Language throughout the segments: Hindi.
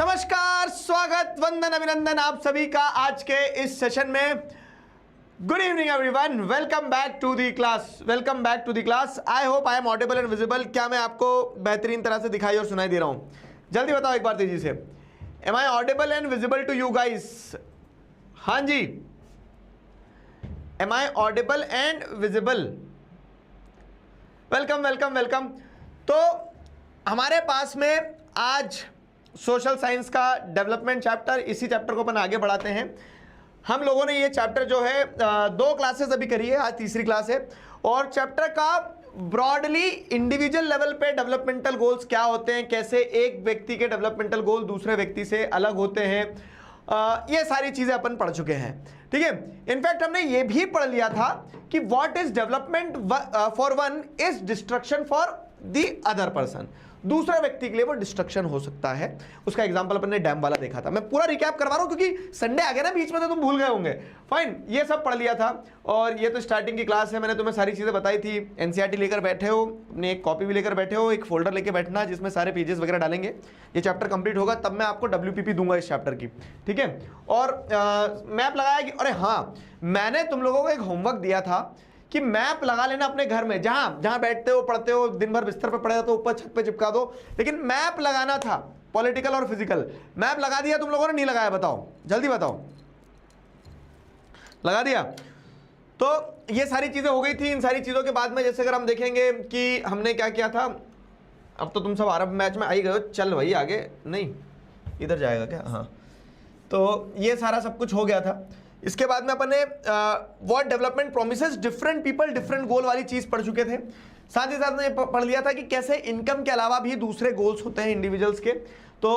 नमस्कार, स्वागत, वंदन, अभिनंदन आप सभी का आज के इस सेशन में। Good evening everyone, welcome back to the class. I hope I am audible and visible. क्या मैं आपको बेहतरीन तरह से दिखाई और सुनाई दे रहा हूं? जल्दी बताओ एक बार तेजी से। Am I audible and visible to you guys? हाँ जी, am I audible and visible? Welcome welcome welcome. तो हमारे पास में आज सोशल साइंस का डेवलपमेंट चैप्टर, इसी चैप्टर को अपन आगे बढ़ाते हैं। हम लोगों ने ये चैप्टर जो है 2 क्लासेस अभी करी है, आज तीसरी क्लास है। और चैप्टर का ब्रॉडली इंडिविजुअल लेवल पे डेवलपमेंटल गोल्स क्या होते हैं, कैसे एक व्यक्ति के डेवलपमेंटल गोल दूसरे व्यक्ति से अलग होते हैं, ये सारी चीजें अपन पढ़ चुके हैं। ठीक है, इनफैक्ट हमने ये भी पढ़ लिया था कि what is development for one is destruction for the other person. दूसरा व्यक्ति के लिए वो डिस्ट्रक्शन हो सकता है। उसका एग्जांपल अपन ने डैम वाला देखा था। मैं पूरा रिकैप करवा रहा हूं क्योंकि संडे आ गया ना बीच में, तो तुम भूल गए होंगे। फाइन, ये सब पढ़ लिया था और ये तो स्टार्टिंग की क्लास है। मैंने तुम्हें सारी चीजें बताई थी। एनसीईआरटी लेकर बैठे हो, अपनी एक कॉपी भी लेकर बैठे हो, एक फोल्डर लेकर बैठना जिसमें सारे पेजेस वगैरह डालेंगे। ये चैप्टर कंप्लीट होगा तब मैं आपको WPP दूंगा इस चैप्टर की। ठीक है, और मैप लगाया कि अरे हाँ, मैंने तुम लोगों को एक होमवर्क दिया था कि मैप लगा लेना अपने घर में, जहां जहां बैठते हो, पढ़ते हो, दिन भर बिस्तर पे पड़े हो तो ऊपर छत पे चिपका दो। लेकिन मैप लगाना था, पॉलिटिकल और फिजिकल। मैप लगा दिया तुम लोगों ने? नहीं लगाया? बताओ, जल्दी बताओ। लगा दिया? तो ये सारी चीजें हो गई थी। इन सारी चीजों के बाद में जैसे अगर हम देखेंगे कि हमने क्या किया था, अब तो तुम सब अरब मैच में आ ही गए हो। चल भाई आगे, नहीं इधर जाएगा क्या? हाँ, तो ये सारा सब कुछ हो गया था। इसके बाद में अपन ने what development promises different people different गोल वाली चीज पढ़ चुके थे। साथ ही साथ में पढ़ लिया था कि कैसे इनकम के अलावा भी दूसरे गोल्स होते हैं इंडिविजुअल्स के। तो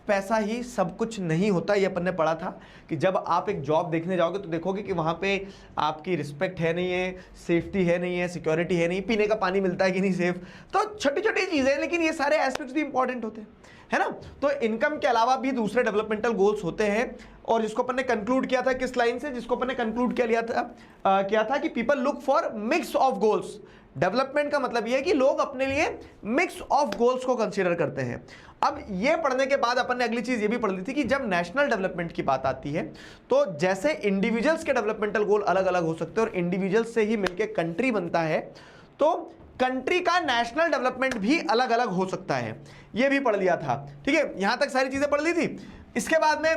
पैसा ही सब कुछ नहीं होता, ये अपन ने पढ़ा था कि जब आप एक जॉब देखने जाओगे तो देखोगे कि वहाँ पे आपकी रिस्पेक्ट है नहीं है, सेफ्टी है नहीं है, सिक्योरिटी है नहीं, पीने का पानी मिलता है कि नहीं सेफ। तो छोटी छोटी चीज़ें, लेकिन ये सारे एस्पेक्ट्स भी इंपॉर्टेंट होते हैं, है ना। तो इनकम के अलावा भी दूसरे डेवलपमेंटल गोल्स होते हैं। और जिसको अपन ने कंक्लूड किया था किस लाइन से, जिसको अपन ने कंक्लूड किया था कि people look for mix of goals. Development का मतलब यह है कि लोग अपने लिए मिक्स ऑफ गोल्स को कंसीडर करते हैं। अब ये पढ़ने के बाद अपन ने अगली चीज ये भी पढ़ ली थी कि जब नेशनल डेवलपमेंट की बात आती है तो जैसे इंडिविजुअल्स के डेवलपमेंटल गोल अलग अलग हो सकते हैं और इंडिविजुअल्स से ही मिलकर कंट्री बनता है, तो कंट्री का नेशनल डेवलपमेंट भी अलग अलग हो सकता है। यह भी पढ़ लिया था। ठीक है, यहां तक सारी चीजें पढ़ ली थी। इसके बाद में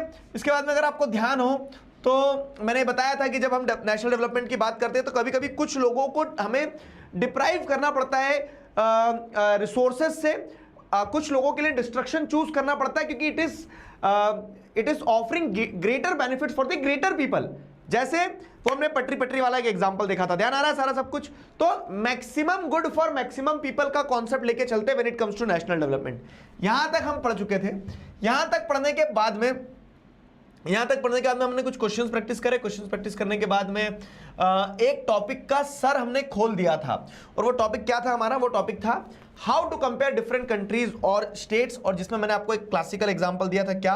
अगर आपको ध्यान हो तो मैंने बताया था कि जब हम नेशनल डेवलपमेंट की बात करते हैं तो कभी कभी कुछ लोगों को हमें डिप्राइव करना पड़ता है रिसोर्सेज से, कुछ लोगों के लिए डिस्ट्रक्शन चूज करना पड़ता है क्योंकि it is offering greater benefits for the greater people. जैसे वो हमने पटरी वाला एक एग्जांपल देखा था, ध्यान आ रहा है सारा सब कुछ? तो maximum good for maximum people का कॉन्सेप्ट लेके चलते when it comes to national development. यहां तक हम पढ़ चुके थे। यहां तक पढ़ने के बाद में हमने कुछ क्वेश्चंस प्रैक्टिस करे। क्वेश्चंस प्रैक्टिस करने के बाद में एक टॉपिक का सर हमने खोल दिया था। और वो टॉपिक क्या था हमारा? वो टॉपिक था how to compare different countries और स्टेट्स। और जिसमें मैंने आपको एक क्लासिकल एग्जांपल दिया था, क्या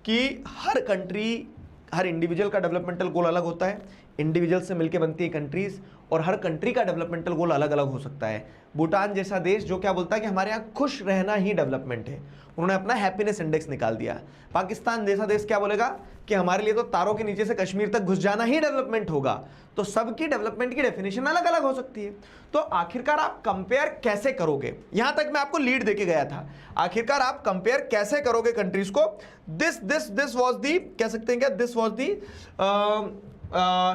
कि हर कंट्री, हर इंडिविजुअल का डेवलपमेंटल गोल अलग होता है, इंडिविजुअल से मिलकर बनती है कंट्रीज, और हर कंट्री का डेवलपमेंटल गोल अलग अलग हो सकता है। भूटान जैसा देश जो क्या बोलता है कि हमारे यहाँ खुश रहना ही डेवलपमेंट है, उन्होंने अपना हैप्पीनेस इंडेक्स निकाल दिया। पाकिस्तान जैसा देश क्या बोलेगा कि हमारे लिए तो तारों के नीचे से कश्मीर तक घुस जाना ही डेवलपमेंट होगा। तो सबकी डेवलपमेंट की डेफिनेशन अलग अलग हो सकती है। तो आखिरकार आप कंपेयर कैसे करोगे? यहां तक मैं आपको लीड देके गया था। आखिरकार आप कंपेयर कैसे करोगे कंट्रीज को? दिस वाज दी, कह सकते हैं क्या, दिस वाज दी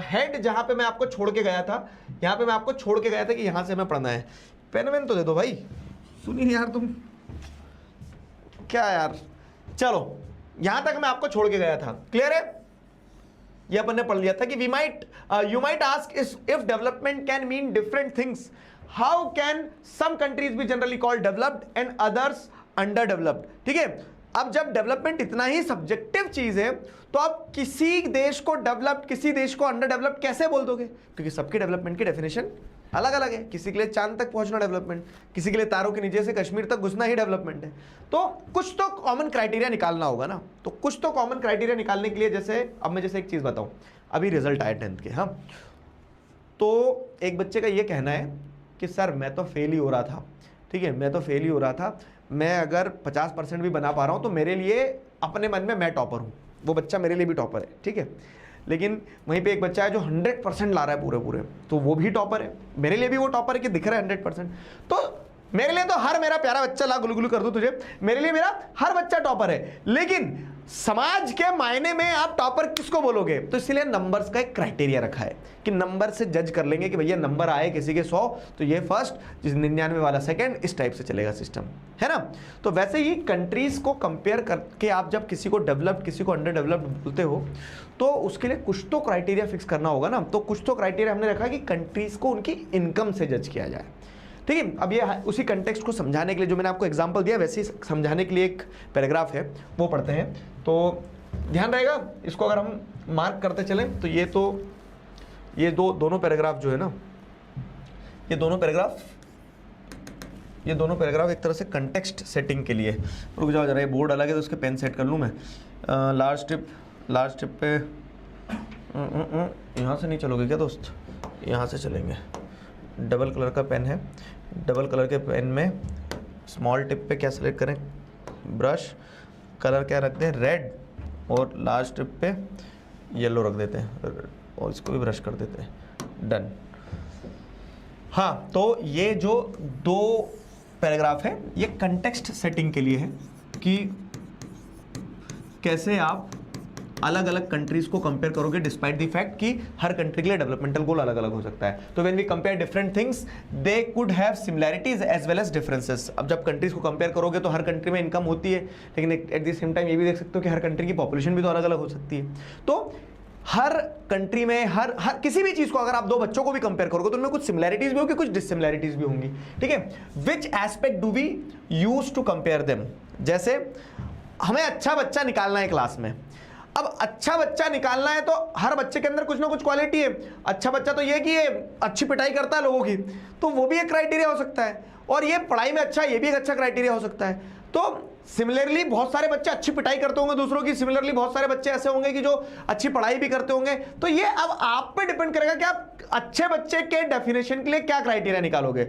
हेड जहां पे मैं आपको छोड़ के गया था। यहां पे मैं आपको छोड़ के गया था कि यहां से हमें पढ़ना है। पेन वेन तो दे दो भाई, सुनी नहीं यार तुम क्या यार। चलो, यहां तक मैं आपको छोड़ के गया था, क्लियर है? ये अपन ने पढ़ लिया था कि you might ask if development can mean different things, how can some countries be generally called developed and others underdeveloped. ठीक है, अब जब डेवलपमेंट इतना ही सब्जेक्टिव चीज है तो आप किसी देश को डेवलप्ड, किसी देश को अंडर डेवलप्ड कैसे बोल दोगे? क्योंकि सबके डेवलपमेंट की डेफिनेशन अलग अलग है। किसी के लिए चांद तक पहुंचना डेवलपमेंट, किसी के लिए तारों के नीचे से कश्मीर तक घुसना ही डेवलपमेंट है। तो कुछ तो कॉमन क्राइटेरिया निकालना होगा ना। तो कुछ तो कॉमन क्राइटेरिया निकालने के लिए, जैसे अब मैं जैसे एक चीज बताऊं, अभी रिजल्ट आया 10th के, हाँ, तो एक बच्चे का ये कहना है कि सर मैं तो फेल ही हो रहा था, ठीक है, मैं तो फेल ही हो रहा था, मैं अगर 50% भी बना पा रहा हूँ तो मेरे लिए अपने मन में मैं टॉपर हूँ, वो बच्चा मेरे लिए भी टॉपर है, ठीक है। लेकिन वहीं पे एक बच्चा है जो 100% ला रहा है पूरे पूरे, तो वो भी टॉपर है, मेरे लिए भी वो टॉपर है कि दिख रहा है 100%। तो मेरे लिए तो हर मेरा प्यारा बच्चा, ला गुलगुलू कर दूं तुझे, मेरे लिए मेरा हर बच्चा टॉपर है। लेकिन समाज के मायने में आप टॉपर किसको बोलोगे? तो इसलिए नंबर्स का एक क्राइटेरिया रखा है कि नंबर से जज कर लेंगे कि भैया नंबर आए किसी के 100 तो ये फर्स्ट, जिस 99 वाला सेकंड, इस टाइप से चलेगा सिस्टम, है ना। तो वैसे ही कंट्रीज को कंपेयर करके आप जब किसी को डेवलप्ड किसी को अंडर डेवलप्ड बोलते हो तो उसके लिए कुछ तो क्राइटेरिया फिक्स करना होगा ना। तो कुछ तो क्राइटेरिया हमने रखा कि कंट्रीज को उनकी इनकम से जज किया जाए, ठीक है। अब ये उसी कंटेक्स्ट को समझाने के लिए जो मैंने आपको एग्जांपल दिया वैसे ही समझाने के लिए एक पैराग्राफ है, वो पढ़ते हैं। तो ध्यान रहेगा, इसको अगर हम मार्क करते चलें तो ये दोनों पैराग्राफ जो है ना, ये दोनों पैराग्राफ एक तरह से कंटेक्स्ट सेटिंग के लिए। रुक जाओ जरा, ये बोर्ड अलग है तो उसके पेन सेट कर लूँ मैं। लास्ट टिप पे यहाँ से नहीं चलोगे क्या दोस्त? यहाँ से चलेंगे। डबल कलर का पेन है, डबल कलर के पेन में स्मॉल टिप पे क्या सेलेक्ट करें? ब्रश कलर क्या रखते हैं? रेड, और लास्ट टिप पे येलो रख देते हैं और इसको भी ब्रश कर देते हैं। डन। हाँ, तो ये जो दो पैराग्राफ है ये कंटेक्स्ट सेटिंग के लिए है कि कैसे आप अलग अलग कंट्रीज को कंपेयर करोगे डिस्पाइट द फैक्ट कि हर कंट्री के लिए डेवलपमेंटल गोल अलग अलग हो सकता है। तो when we compare different things they could have similarities as well as differences. अब जब कंट्रीज को कंपेयर करोगे तो हर कंट्री में इनकम होती है, लेकिन एट द सेम टाइम ये भी देख सकते हो कि हर कंट्री की पॉपुलेशन भी तो अलग अलग हो सकती है। तो हर कंट्री में हर किसी भी चीज को अगर आप दो बच्चों को भी कंपेयर करोगे तो उनमें कुछ सिमिलैरिटीज भी होगी, कुछ डिससिमिलैरिटीज भी होंगी, ठीक है। Which aspect do we use to compare them? जैसे हमें अच्छा बच्चा निकालना है क्लास में। अब अच्छा बच्चा निकालना है तो हर बच्चे के अंदर कुछ ना कुछ क्वालिटी है। अच्छा बच्चा तो ये कि ये अच्छी पिटाई करता है लोगों की, तो वो भी एक क्राइटेरिया हो सकता है। और ये पढ़ाई में अच्छा है, ये भी एक अच्छा क्राइटेरिया हो सकता है। तो सिमिलरली बहुत सारे बच्चे अच्छी पिटाई करते होंगे दूसरों की, सिमिलरली बहुत सारे बच्चे ऐसे होंगे कि जो अच्छी पढ़ाई भी करते होंगे। तो ये अब आप पे डिपेंड करेगा कि आप अच्छे बच्चे के डेफिनेशन के लिए क्या क्राइटेरिया निकालोगे।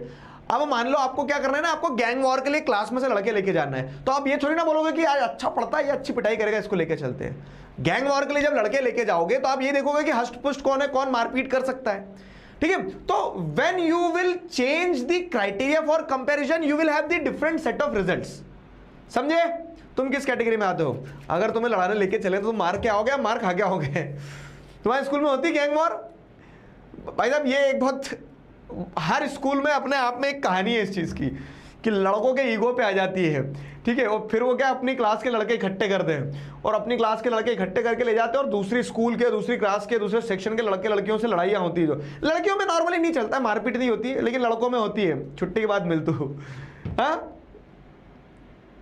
अब मान लो आपको क्या करना है ना, आपको गैंग वॉर के लिए क्लास में से लड़के लेके जाना है, तो आप ये थोड़ी ना बोलोगे कि यार अच्छा पढ़ता है, ये अच्छी पिटाई करेगा, इसको लेके चलते हैं। गैंग वॉर के लिए जब लड़के लेके जाओगे तो आप ये देखोगे कि हष्ट पुष्ट कौन है, कौन मारपीट कर सकता है, ठीक है। तो when you will change the criteria for comparison you will have the different set of results. समझे? तुम किस कैटेगरी में आते हो? अगर तुम्हें लड़ाने लेके चले तो तुम मार के आओगे, मार खा के आओगे? तुम्हारे स्कूल में होती गैंग वॉर? भाई साहब ये एक बहुत, हर स्कूल में अपने आप में एक कहानी है इस चीज की कि लड़कों के ईगो पे आ जाती है, ठीक है। और फिर वो क्या अपनी क्लास के लड़के इकट्ठे करते हैं और अपनी क्लास के लड़के इकट्ठे करके ले जाते हैं और दूसरी स्कूल के, दूसरी क्लास के, दूसरे सेक्शन के लड़के लड़कियों से लड़ाइयाँ होती है। जो लड़कियों में नॉर्मली नहीं चलता, मारपीट नहीं होती है, लेकिन लड़कों में होती है। छुट्टी के बाद मिलते हो, हाँ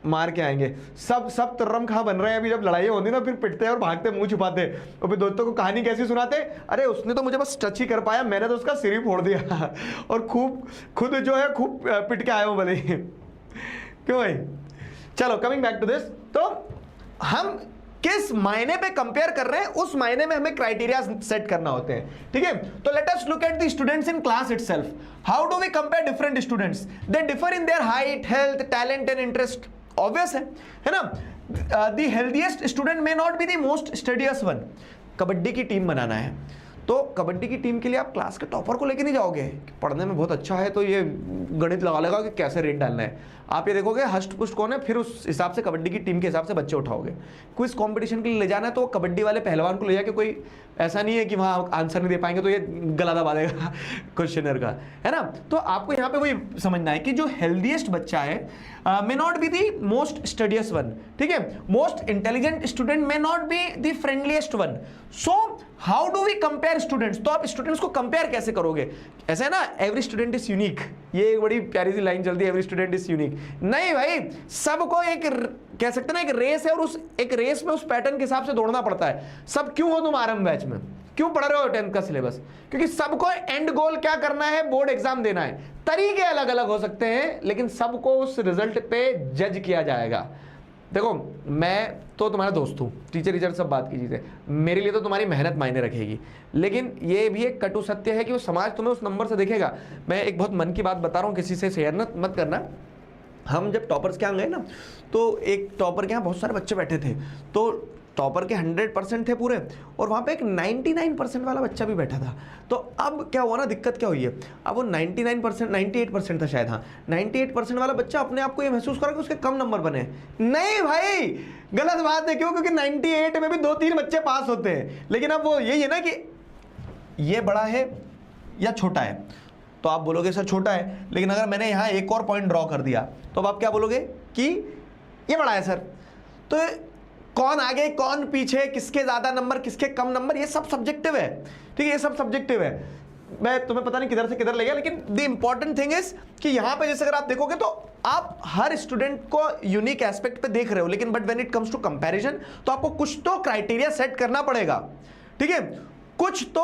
मार के आएंगे। सब तुर्रम खा बन रहे हैं अभी, जब लड़ाई होती ना फिर पिटते हैं और भागते, मुंह छुपाते और फिर दोस्तों को कहानी कैसी सुनाते, अरे उसने तो मुझे बस टच ही कर पाया, मैंने तो उसका सिर ही फोड़ दिया और खूब खुद जो है खूब पिट के आए हो भले ही। क्यों भाई? चलो कमिंग बैक टू दिस, तो हम किस मायने पे कंपेयर कर रहे हैं उस मायने में हमें क्राइटेरिया सेट करना होते हैं, ठीक है। तो let us look at the students in class itself. How do we compare different students? They differ in their height, health, talent and interest. Obvious है ना। The healthiest student may not be the most studies one. Kabaddi की टीम बनाना है तो कबड्डी की टीम के लिए आप क्लास के टॉपर को लेके नहीं जाओगे, पढ़ने में बहुत अच्छा है तो ये गणित लगा लेगा कि कैसे रेट डालना है। आप ये देखोगे हष्ट पुष्ट कौन है, फिर उस हिसाब से कबड्डी की टीम के हिसाब से बच्चे उठाओगे। क्विज कंपटीशन के लिए ले जाना है तो कबड्डी वाले पहलवान को ले जाके, कोई ऐसा नहीं है कि वहाँ आंसर नहीं दे पाएंगे तो ये गला दबा देगा क्वेश्चनर का, है ना। तो आपको यहाँ पे वही समझना है कि जो हेल्दीएस्ट बच्चा है may not be the most studies one, ठीक है। Most intelligent student may not be the friendliest one. So how do we compare students? तो आप स्टूडेंट्स को कंपेयर कैसे करोगे? ऐसा है ना, एवरी स्टूडेंट इज यूनिक, ये एक बड़ी प्यारी सी लाइन चलती है, एवरी स्टूडेंट इज यूनिक। नहीं भाई, सबको एक कह सकते ना एक रेस है और उस एक रेस में उस पैटर्न के हिसाब से दौड़ना पड़ता है। सब क्यों हो तुम आरंभ बैच में, क्यों पढ़ रहे हो 10th का सिलेबस? क्योंकि सबको एंड गोल क्या करना है, बोर्ड एग्जाम देना है। तरीके अलग अलग हो सकते हैं लेकिन सबको उस रिजल्ट पे जज किया जाएगा। देखो मैं तो तुम्हारा दोस्त हूँ, टीचर सब बात की चीज़ें, मेरे लिए तो तुम्हारी मेहनत मायने रखेगी, लेकिन ये भी एक कटु सत्य है कि वो समाज तुम्हें उस नंबर से देखेगा। मैं एक बहुत मन की बात बता रहा हूँ, किसी से शेयर मत करना। हम जब टॉपर्स के यहाँ गए ना, तो एक टॉपर के यहाँ बहुत सारे बच्चे बैठे थे, तो टॉपर के 100% थे पूरे, और वहाँ पे एक 99% वाला बच्चा भी बैठा था। तो अब क्या हुआ ना, दिक्कत क्या हुई है, अब वो 99% 98% था शायद, हाँ 98% वाला बच्चा अपने आप को ये महसूस करा कि उसके कम नंबर बने। नहीं भाई, गलत बात है। क्यों? क्योंकि 98 में भी 2-3 बच्चे पास होते हैं, लेकिन अब वो यही है ना कि ये बड़ा है या छोटा है। तो आप बोलोगे सर छोटा है, लेकिन अगर मैंने यहाँ एक और पॉइंट ड्रॉ कर दिया तो अब आप क्या बोलोगे कि ये बड़ा है सर। तो कौन आगे कौन पीछे, किसके ज्यादा नंबर किसके कम नंबर, ये सब सब्जेक्टिव है, ठीक है, ये सब सब्जेक्टिव है। मैं तुम्हें पता नहीं किधर से किधर ले गया, लेकिन द इंपॉर्टेंट थिंग इज कि यहां पे जैसे अगर आप देखोगे तो आप हर स्टूडेंट को यूनिक एस्पेक्ट पे देख रहे हो, लेकिन but when it comes to comparison तो आपको कुछ तो क्राइटेरिया सेट करना पड़ेगा, ठीक है, कुछ तो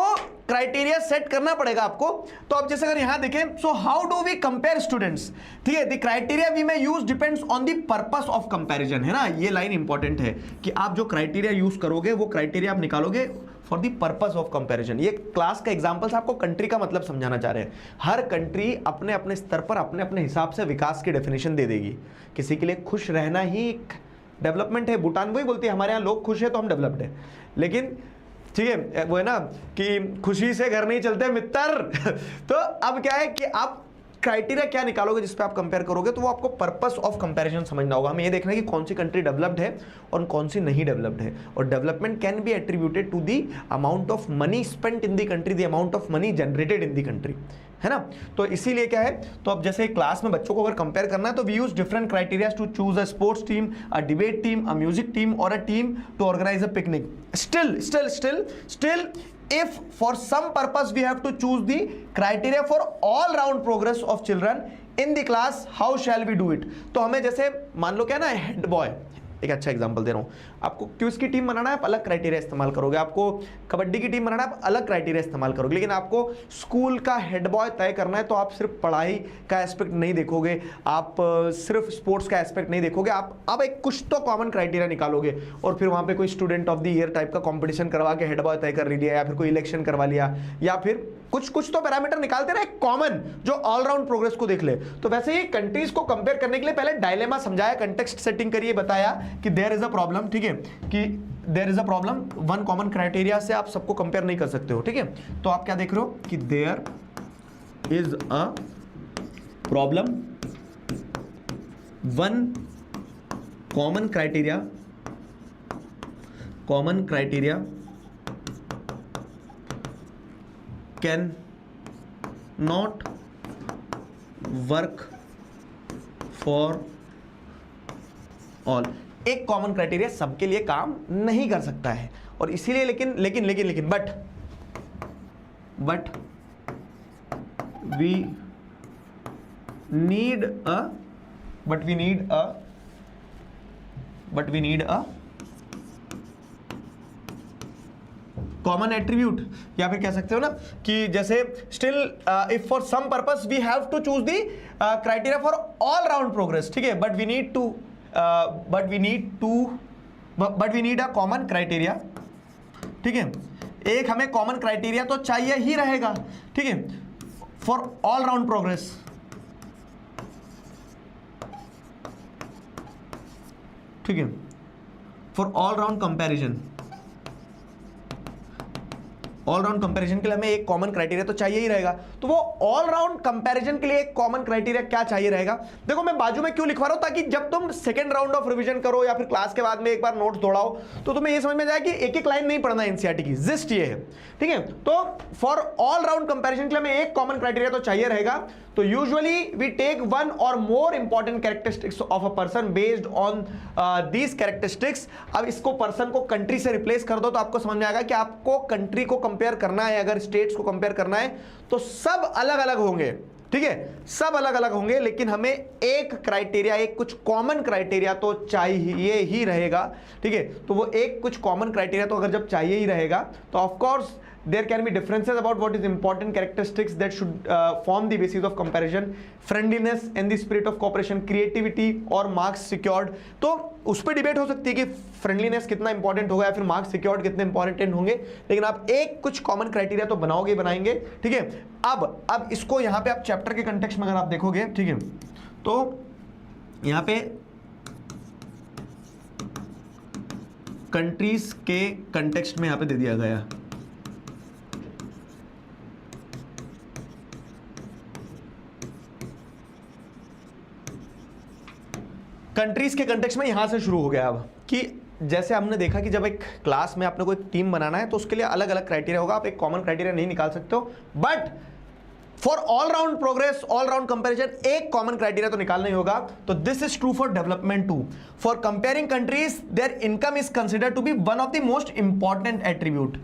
क्राइटेरिया सेट करना पड़ेगा आपको। तो अब जैसे अगर यहां देखें, so how do we compare students, ठीक है, the criteria we may use depends on the purpose of comparison, है ना, ये लाइन इंपॉर्टेंट है कि आप जो क्राइटेरिया यूज करोगे वो क्राइटेरिया आप निकालोगे for the purpose of comparison. ये क्लास का एग्जांपल से आपको कंट्री का मतलब समझाना चाह रहे हैं। हर कंट्री अपने अपने स्तर पर अपने अपने हिसाब से विकास की डेफिनेशन दे देगी। किसी के लिए खुश रहना ही एक डेवलपमेंट है। भूटान वही बोलती है हमारे यहाँ लोग खुश है तो हम डेवलप्ड है, लेकिन ठीक है वो है ना कि खुशी से घर नहीं चलते मित्र। तो अब क्या है कि आप क्राइटेरिया क्या निकालोगे जिस पे आप कंपेयर करोगे, तो वो आपको पर्पस ऑफ कंपैरिजन समझना होगा। हमें ये देखना है कि कौन सी कंट्री डेवलप्ड है और कौन सी नहीं डेवलप्ड है। और development can be attributed to the amount of money spent in the country, the amount of money generated in the country, है ना। तो इसीलिए क्या है, तो अब जैसे क्लास में बच्चों को अगर कंपेयर करना है तो we use different criteria to choose a sports team, a debate team, a music team और a team to organise a picnic. Still, if for some purpose we have to choose the criteria for all round progress of children in the class, how shall we do it? तो हमें जैसे मान लो क्या ना, हेड बॉय, एक अच्छा एग्जांपल दे रहा हूँ आपको, क्विज की टीम बनाना है आप अलग क्राइटेरिया इस्तेमाल करोगे, आपको कबड्डी की टीम बनाना है आप अलग क्राइटेरिया इस्तेमाल करोगे, लेकिन आपको स्कूल का हेड बॉय तय करना है तो आप सिर्फ पढ़ाई का एस्पेक्ट नहीं देखोगे, आप सिर्फ स्पोर्ट्स का एस्पेक्ट नहीं देखोगे, आप अब एक कुछ तो कॉमन क्राइटेरिया निकालोगे और फिर वहाँ पे कोई student of the year type का कॉम्पिटिशन करवा के हेड बॉय तय कर लिया, या फिर कोई इलेक्शन करवा लिया, या फिर कुछ तो पैरामीटर निकालते रहे कॉमन जो ऑलराउंड प्रोग्रेस को देख ले। तो वैसे ही कंट्रीज को कंपेयर करने के लिए पहले डायलेमा समझाया, कंटेक्स्ट सेटिंग करिए, बताया कि देयर इज अ प्रॉब्लम, ठीक है, कि there is a problem, one common criteria से आप सबको कंपेयर नहीं कर सकते हो, ठीक है। तो आप क्या देख रहे हो कि there is a problem, one common criteria can not work for all. एक कॉमन क्राइटेरिया सबके लिए काम नहीं कर सकता है, और इसीलिए लेकिन but we need a common attribute, या फिर कह सकते हो ना कि जैसे still if for some purpose we have to choose the criteria for all round progress, ठीक है, but we need a common criteria, ठीक है, एक हमें कॉमन क्राइटेरिया तो चाहिए ही रहेगा, ठीक है, फॉर ऑल राउंड प्रोग्रेस, ठीक है, for all round comparison. All round comparison के लिए हमें एक कॉमन क्राइटेरिया तो चाहिए ही रहेगा। तो वो ऑल राउंड कंपैरिजन के लिए एक कॉमन क्राइटेरिया क्या चाहिए रहेगा, देखो मैं बाजू में क्यों लिखवा रहा हूं, ताकि जब तुम सेकंड राउंड ऑफ रिवीजन करो या फिर क्लास के बाद में एक बार नोट्स दौड़ाओ तो तुम्हें ये समझ में जाए कि एक एक लाइन नहीं पढ़ना एनसीईआरटी की, जिस्ट ये है, ठीक है। तो फॉर ऑल राउंड कंपैरिजन के लिए हमें एक कॉमन क्राइटेरिया तो चाहिए रहेगा। तो यूजुअली वी टेक वन और more important characteristics of a person based on these characteristics. अब इसको पर्सन को कंट्री से रिप्लेस कर दो तो आपको समझ में आएगा कि आपको कंट्री को कंपेयर करना है, अगर स्टेट्स को कंपेयर करना है तो सब अलग अलग होंगे, ठीक है, सब अलग अलग होंगे, लेकिन हमें एक क्राइटेरिया, एक कुछ कॉमन क्राइटेरिया तो चाहिए ही रहेगा, ठीक है। तो वो एक कुछ कॉमन क्राइटेरिया तो अगर जब चाहिए ही रहेगा तो of course there can be differences about what is important characteristics that should form the basis of comparison, friendliness and the spirit of cooperation, creativity और marks secured। तो उस पर डिबेट हो सकती है कि फ्रेंडलीनेस कितना इंपॉर्टेंट होगा या फिर मार्क्स सिक्योर्ड कितने इंपॉर्टेंट होंगे, लेकिन आप एक कुछ कॉमन क्राइटेरिया तो बनाओगे, बनाएंगे, ठीक है। अब इसको यहाँ पे आप चैप्टर के कंटेक्स्ट में अगर आप देखोगे, ठीक है, तो यहां पे कंट्रीज के कंटेक्स्ट में यहां पे दे दिया गया, कंट्रीज के कंटेक्स्ट में यहां से शुरू हो गया। अब कि जैसे हमने देखा कि जब एक क्लास में आपने कोई टीम बनाना है तो उसके लिए अलग अलग क्राइटेरिया होगा, आप एक कॉमन क्राइटेरिया नहीं निकाल सकते हो, but for all round progress, all round comparison एक कॉमन क्राइटेरिया तो निकालना ही होगा। तो this is true for development too. For comparing countries their income is considered to be one of the most important attribute.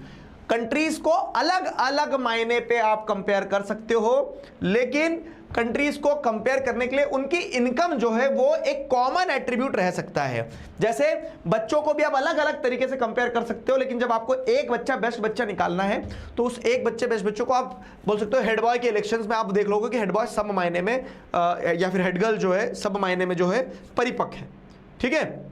Countries को अलग अलग मायने पे आप कंपेयर कर सकते हो, लेकिन कंट्रीज को कंपेयर करने के लिए उनकी इनकम जो है वो एक कॉमन एट्रीब्यूट रह सकता है। जैसे बच्चों को भी आप अलग अलग तरीके से कंपेयर कर सकते हो, लेकिन जब आपको एक बच्चा बेस्ट बच्चा निकालना है तो उस एक बच्चे बेस्ट बच्चों को आप बोल सकते हो हेड बॉय के इलेक्शंस में आप देख लोगे कि हेड बॉय सब मायने में या फिर हेड गर्ल जो है सब मायने में जो है परिपक्व है। ठीक है,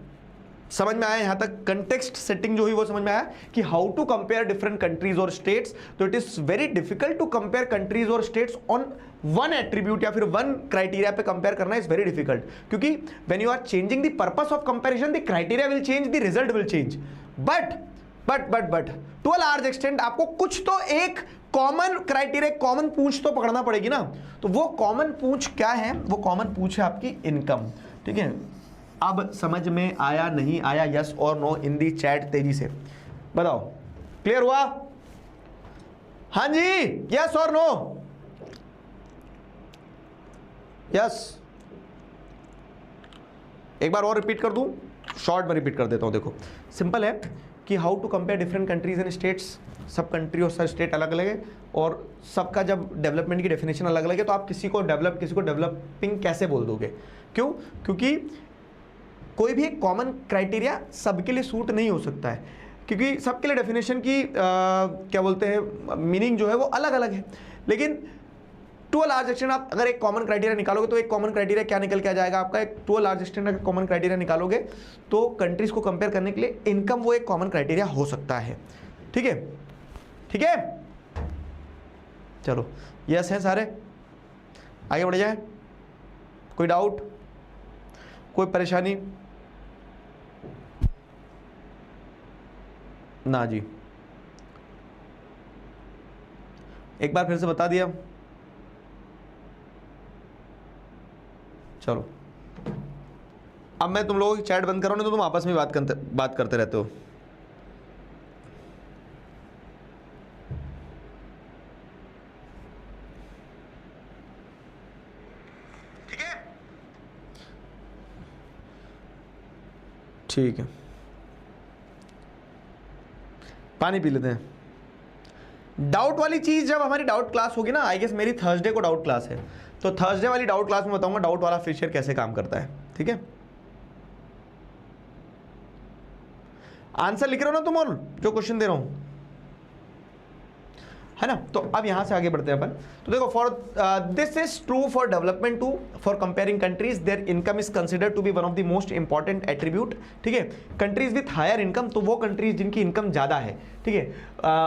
समझ में आया? यहां तक कंटेक्स्ट सेटिंग जो हुई वो समझ में आया कि how to compare different countries और स्टेट्स। तो it is very difficult to compare countries और स्टेट्स ऑन वन एट्रीब्यूट या फिर वन क्राइटेरिया पे कंपेयर करना इज वेरी डिफिकल्ट, क्योंकि when you are changing the purpose of comparison the criteria will change, the result will change. But to a large extent आपको कुछ तो एक कॉमन क्राइटेरिया, कॉमन पूंछ तो पकड़ना पड़ेगी ना। तो वो कॉमन पूंछ क्या है? वो कॉमन पूंछ है आपकी इनकम। ठीक है, अब समझ में आया नहीं आया? यस और नो इन दी चैट, तेजी से बताओ। क्लियर हुआ? हाँ जी, यस और नो? यस, एक बार और रिपीट कर दूं, शॉर्ट में रिपीट कर देता हूं। देखो सिंपल है कि how to compare different countries and states. सब कंट्री और सब स्टेट अलग अलग है और सबका जब डेवलपमेंट की डेफिनेशन अलग अलग है, तो आप किसी को डेवलप किसी को डेवलपिंग कैसे बोल दोगे? क्यों? क्योंकि कोई भी एक कॉमन क्राइटेरिया सबके लिए सूट नहीं हो सकता है, क्योंकि सबके लिए डेफिनेशन की क्या बोलते हैं मीनिंग जो है वो अलग अलग है। लेकिन टू अ लार्ज एक्सटेंट आप अगर एक कॉमन क्राइटेरिया निकालोगे तो एक कॉमन क्राइटेरिया क्या निकल के आ जाएगा आपका? एक टू अ लार्ज एक्सटेंट अगर कॉमन क्राइटेरिया निकालोगे तो कंट्रीज को कंपेयर करने के लिए इनकम वो एक कॉमन क्राइटेरिया हो सकता है। ठीक है, ठीक है, चलो यस है सारे, आगे बढ़ जाए। कोई डाउट, कोई परेशानी? ना जी, एक बार फिर से बता दिया। चलो अब मैं तुम लोगों की चैट बंद करो, नहीं तो तुम आपस में बात करते रहते हो। ठीक है, ठीक है, पानी पी लेते हैं। डाउट वाली चीज जब हमारी डाउट क्लास होगी ना, आई गेस मेरी थर्सडे को डाउट क्लास है, तो थर्सडे वाली डाउट क्लास में बताऊंगा डाउट वाला फीचर कैसे काम करता है। ठीक है, आंसर लिख रहे हो ना तुम और जो क्वेश्चन दे रहा हूं, है ना? तो अब यहां से आगे बढ़ते हैं अपन। तो देखो, for this is true for development too. For comparing countries their income is considered to be one of the most important attribute. ठीक है, कंट्रीज विथ हायर इनकम, तो वो कंट्रीज जिनकी इनकम ज्यादा है, ठीक है,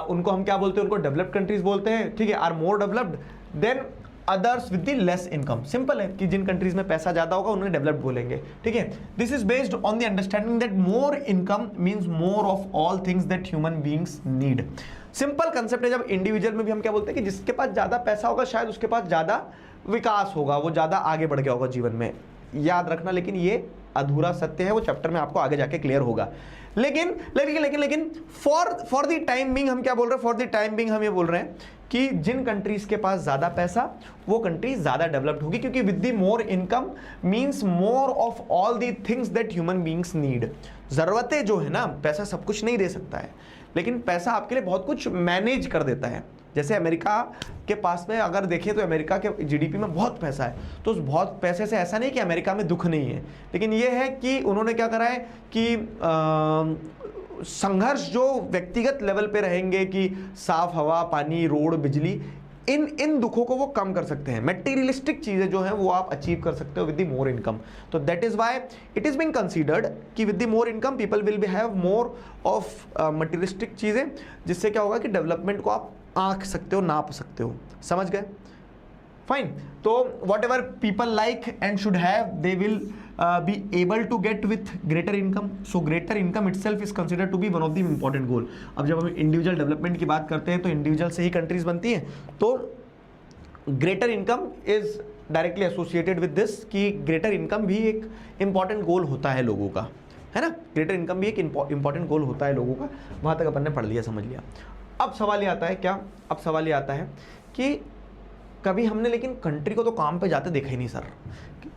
उनको हम क्या बोलते हैं? उनको डेवलप्ड कंट्रीज बोलते हैं। ठीक है, are more developed than others with the less income. Simple है कि जिन कंट्रीज में पैसा ज्यादा होगा उन्हें डेवलप्ड बोलेंगे। ठीक है, this is based on the understanding that more income means more of all things that human beings need. Simple concept है। जब इंडिविजुअल में भी हम क्या बोलते हैं कि जिसके पास ज्यादा पैसा होगा शायद उसके पास ज्यादा विकास होगा, वो ज्यादा आगे बढ़ गया होगा जीवन में। याद रखना, लेकिन ये अधूरा सत्य है, वो चैप्टर में आपको आगे जाके क्लियर होगा। लेकिन लेकिन लेकिन लेकिन फॉर द टाइम बिंग हम क्या बोल रहे हैं? फॉर द टाइम बिंग हम ये बोल रहे हैं कि जिन कंट्रीज के पास ज्यादा पैसा, वो कंट्रीज ज्यादा डेवलप्ड होगी, क्योंकि with the more income means more of all the things that human beings need. जरूरतें जो है ना, पैसा सब कुछ नहीं दे सकता है, लेकिन पैसा आपके लिए बहुत कुछ मैनेज कर देता है। जैसे अमेरिका के पास में अगर देखें तो अमेरिका के जीडीपी में बहुत पैसा है, तो उस बहुत पैसे से ऐसा नहीं कि अमेरिका में दुख नहीं है, लेकिन ये है कि उन्होंने क्या करा है कि संघर्ष जो व्यक्तिगत लेवल पे रहेंगे कि साफ हवा, पानी, रोड, बिजली, इन दुखों को वो कम कर सकते हैं। मटेरियलिस्टिक चीजें जो हैं वो आप अचीव कर सकते हो विद द मोर इनकम। तो that is why it is being considered कि with the more income people will be have more of materialistic चीजें, जिससे क्या होगा कि डेवलपमेंट को आप आंक सकते हो, नाप सकते हो। समझ गए? फाइन। तो what ever people like and should have, they will be able to get with greater income. So greater income itself is considered to be one of the important goal. अब जब हम इंडिविजुअल डेवलपमेंट की बात करते हैं तो इंडिविजुअल से ही कंट्रीज बनती हैं, तो greater income is directly associated with this कि ग्रेटर इनकम भी एक इंपॉर्टेंट गोल होता है लोगों का, है ना। ग्रेटर इनकम भी एक इंपॉर्टेंट गोल होता है लोगों का, वहाँ तक अपन ने पढ़ लिया, समझ लिया। अब सवाल ये आता है क्या, अब सवाल ये आता है कि कभी हमने लेकिन कंट्री को तो काम पे जाते देखा ही नहीं सर।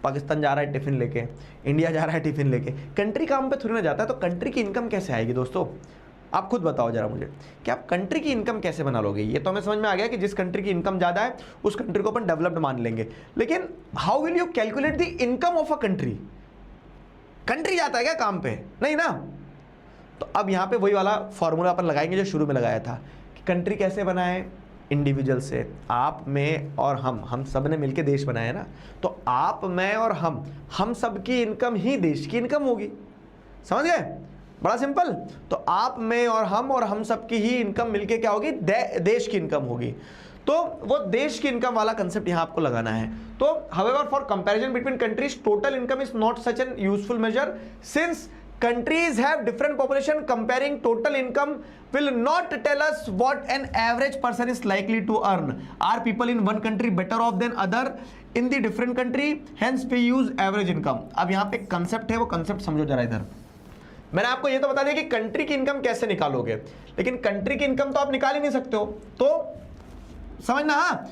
पाकिस्तान जा रहा है टिफिन लेके, इंडिया जा रहा है टिफिन लेके, कंट्री काम पे थोड़ी ना जाता है, तो कंट्री की इनकम कैसे आएगी दोस्तों? आप खुद बताओ जरा मुझे कि आप कंट्री की इनकम कैसे बना लोगे। ये तो हमें समझ में आ गया कि जिस कंट्री की इनकम ज़्यादा है उस कंट्री को अपन डेवलप्ड मान लेंगे, लेकिन how will you calculate the income of a country? Country जाता है क्या काम पे? नहीं ना। तो अब यहाँ पे वही वाला फॉर्मूला अपन लगाएंगे जो शुरू में लगाया था कि कंट्री कैसे बना है, इंडिविजुअल से, आप, मैं और हम सब ने मिलकर देश बनाया है ना। तो आप, मैं और हम सब की इनकम ही देश की इनकम होगी, समझ गए? बड़ा सिंपल। तो आप, मैं और हम सब की ही इनकम मिलके क्या होगी, देश की इनकम होगी। तो वो देश की इनकम वाला कंसेप्ट यहां आपको लगाना है। तो however for comparison between countries total income is not such an useful measure since countries have different population. Comparing total income will not tell us what an average person is likely to earn. Are people in one country better off than other in the different country? Hence we use average income. अब यहाँ पे कंसेप्ट है, वो कंसेप्ट समझो जरा। इधर मैंने आपको ये तो बता दिया कि कंट्री की इनकम कैसे निकालोगे, लेकिन कंट्री की इनकम तो आप निकाल ही नहीं सकते हो, तो समझना। हाँ,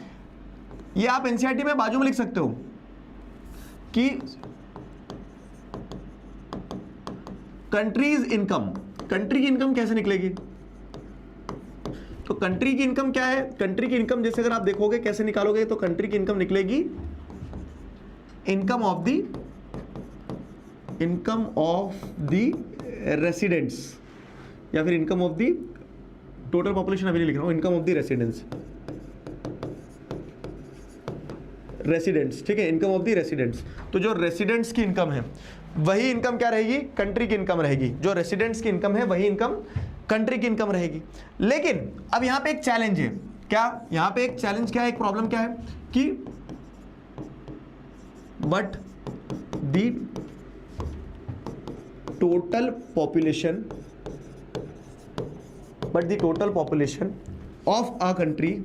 ये आप एनसीईआरटी में बाजू में लिख सकते हो कि कंट्रीज इनकम, कंट्री की इनकम कैसे निकलेगी। तो कंट्री की इनकम क्या है, कंट्री की इनकम जैसे अगर आप देखोगे कैसे निकालोगे, तो कंट्री की इनकम निकलेगी इनकम ऑफ द रेसिडेंट्स, या फिर income of the total population, अभी नहीं लिख रहा हूं, इनकम ऑफ द रेसिडेंट्स, ठीक है, इनकम ऑफ द रेसिडेंट्स। तो जो रेसिडेंट्स की इनकम है वही इनकम क्या रहेगी, कंट्री की इनकम रहेगी। जो रेसिडेंट्स की इनकम है वही इनकम कंट्री की इनकम रहेगी। लेकिन अब यहां पे एक चैलेंज है, क्या यहां पे एक चैलेंज क्या है, एक प्रॉब्लम क्या है कि but the total population of a country,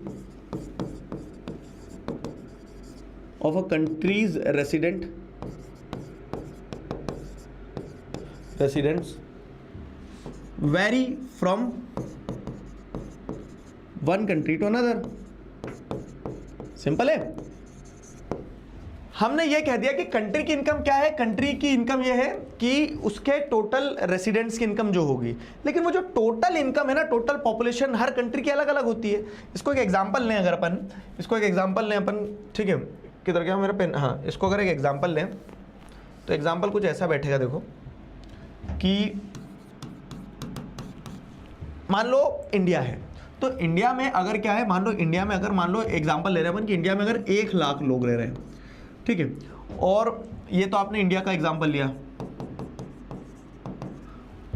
of a country's residents vary from one country to another। Simple है। हमने ये कह दिया कि कंट्री की इनकम क्या है, कंट्री की इनकम ये है कि उसके टोटल रेसिडेंट्स की इनकम जो होगी, लेकिन वो जो टोटल इनकम है ना, टोटल पॉपुलेशन हर कंट्री की अलग अलग होती है। इसको एक एग्जांपल लें, अगर अपन इसको एक एग्जांपल लें अपन, ठीक है, किधर गया मेरा पेन, हाँ, इसको अगर एक एग्जांपल लें तो एग्जांपल कुछ ऐसा बैठेगा, देखो कि मान लो इंडिया है, तो इंडिया में अगर क्या है, मान लो इंडिया में अगर मान लो एग्जांपल ले रहे हैं अपन कि इंडिया में अगर 1 लाख लोग रह रहे हैं, ठीक है, और ये तो आपने इंडिया का एग्जांपल लिया,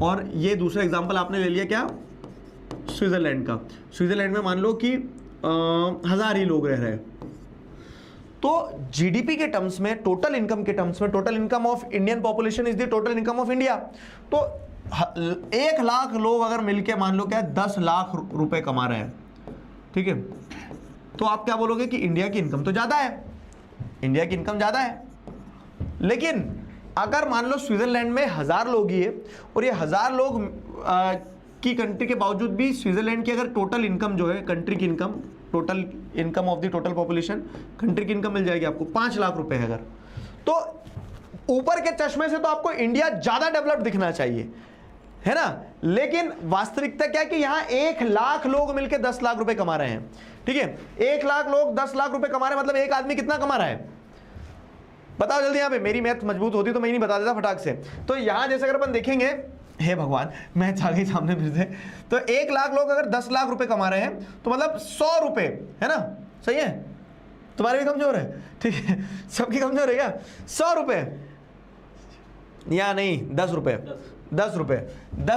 और ये दूसरा एग्जांपल आपने ले लिया क्या, स्विट्जरलैंड का। स्विट्जरलैंड में मान लो कि 1000 ही लोग रह रहे हैं, तो जीडीपी के टर्म्स में, टोटल इनकम के टर्म्स में, total income of Indian population is the total income of India. तो 1 लाख लोग अगर मिलके मान लो क्या 10 लाख रुपए कमा रहे हैं, ठीक है, तो आप क्या बोलोगे कि इंडिया की इनकम तो ज्यादा है, इंडिया की इनकम ज्यादा है। लेकिन अगर मान लो स्विट्जरलैंड में 1000 लोग ही है, और ये 1000 लोग की कंट्री के बावजूद भी स्विट्जरलैंड की अगर टोटल इनकम जो है, कंट्री की income, total income of the total population, country की इनकम मिल जाएगी आपको 5 लाख रुपए है अगर, तो ऊपर के चश्मे से तो आपको इंडिया ज्यादा डेवलप्ड दिखना चाहिए, है ना। लेकिन वास्तविकता क्या है कि यहाँ 1 लाख लोग मिलकर 10 लाख रुपए कमा रहे हैं, ठीक है, 1 लाख लोग 10 लाख रुपए कमा रहे हैं, मतलब एक आदमी कितना कमा रहा है, बताओ जल्दी। यहाँ पे मेरी मैथ मजबूत होती तो मैं ही नहीं बता देता फटाक से। तो यहाँ जैसे अगर अपन देखेंगे, हे भगवान मैथ आ गई सामने फिर से, तो 1 लाख लोग अगर 10 लाख रुपए कमा रहे हैं तो मतलब 100 रुपए, है ना, सही है, तुम्हारे भी कमजोर है, ठीक है, सबकी कमजोर है क्या, 100 रुपए या नहीं 10 रुपए, 10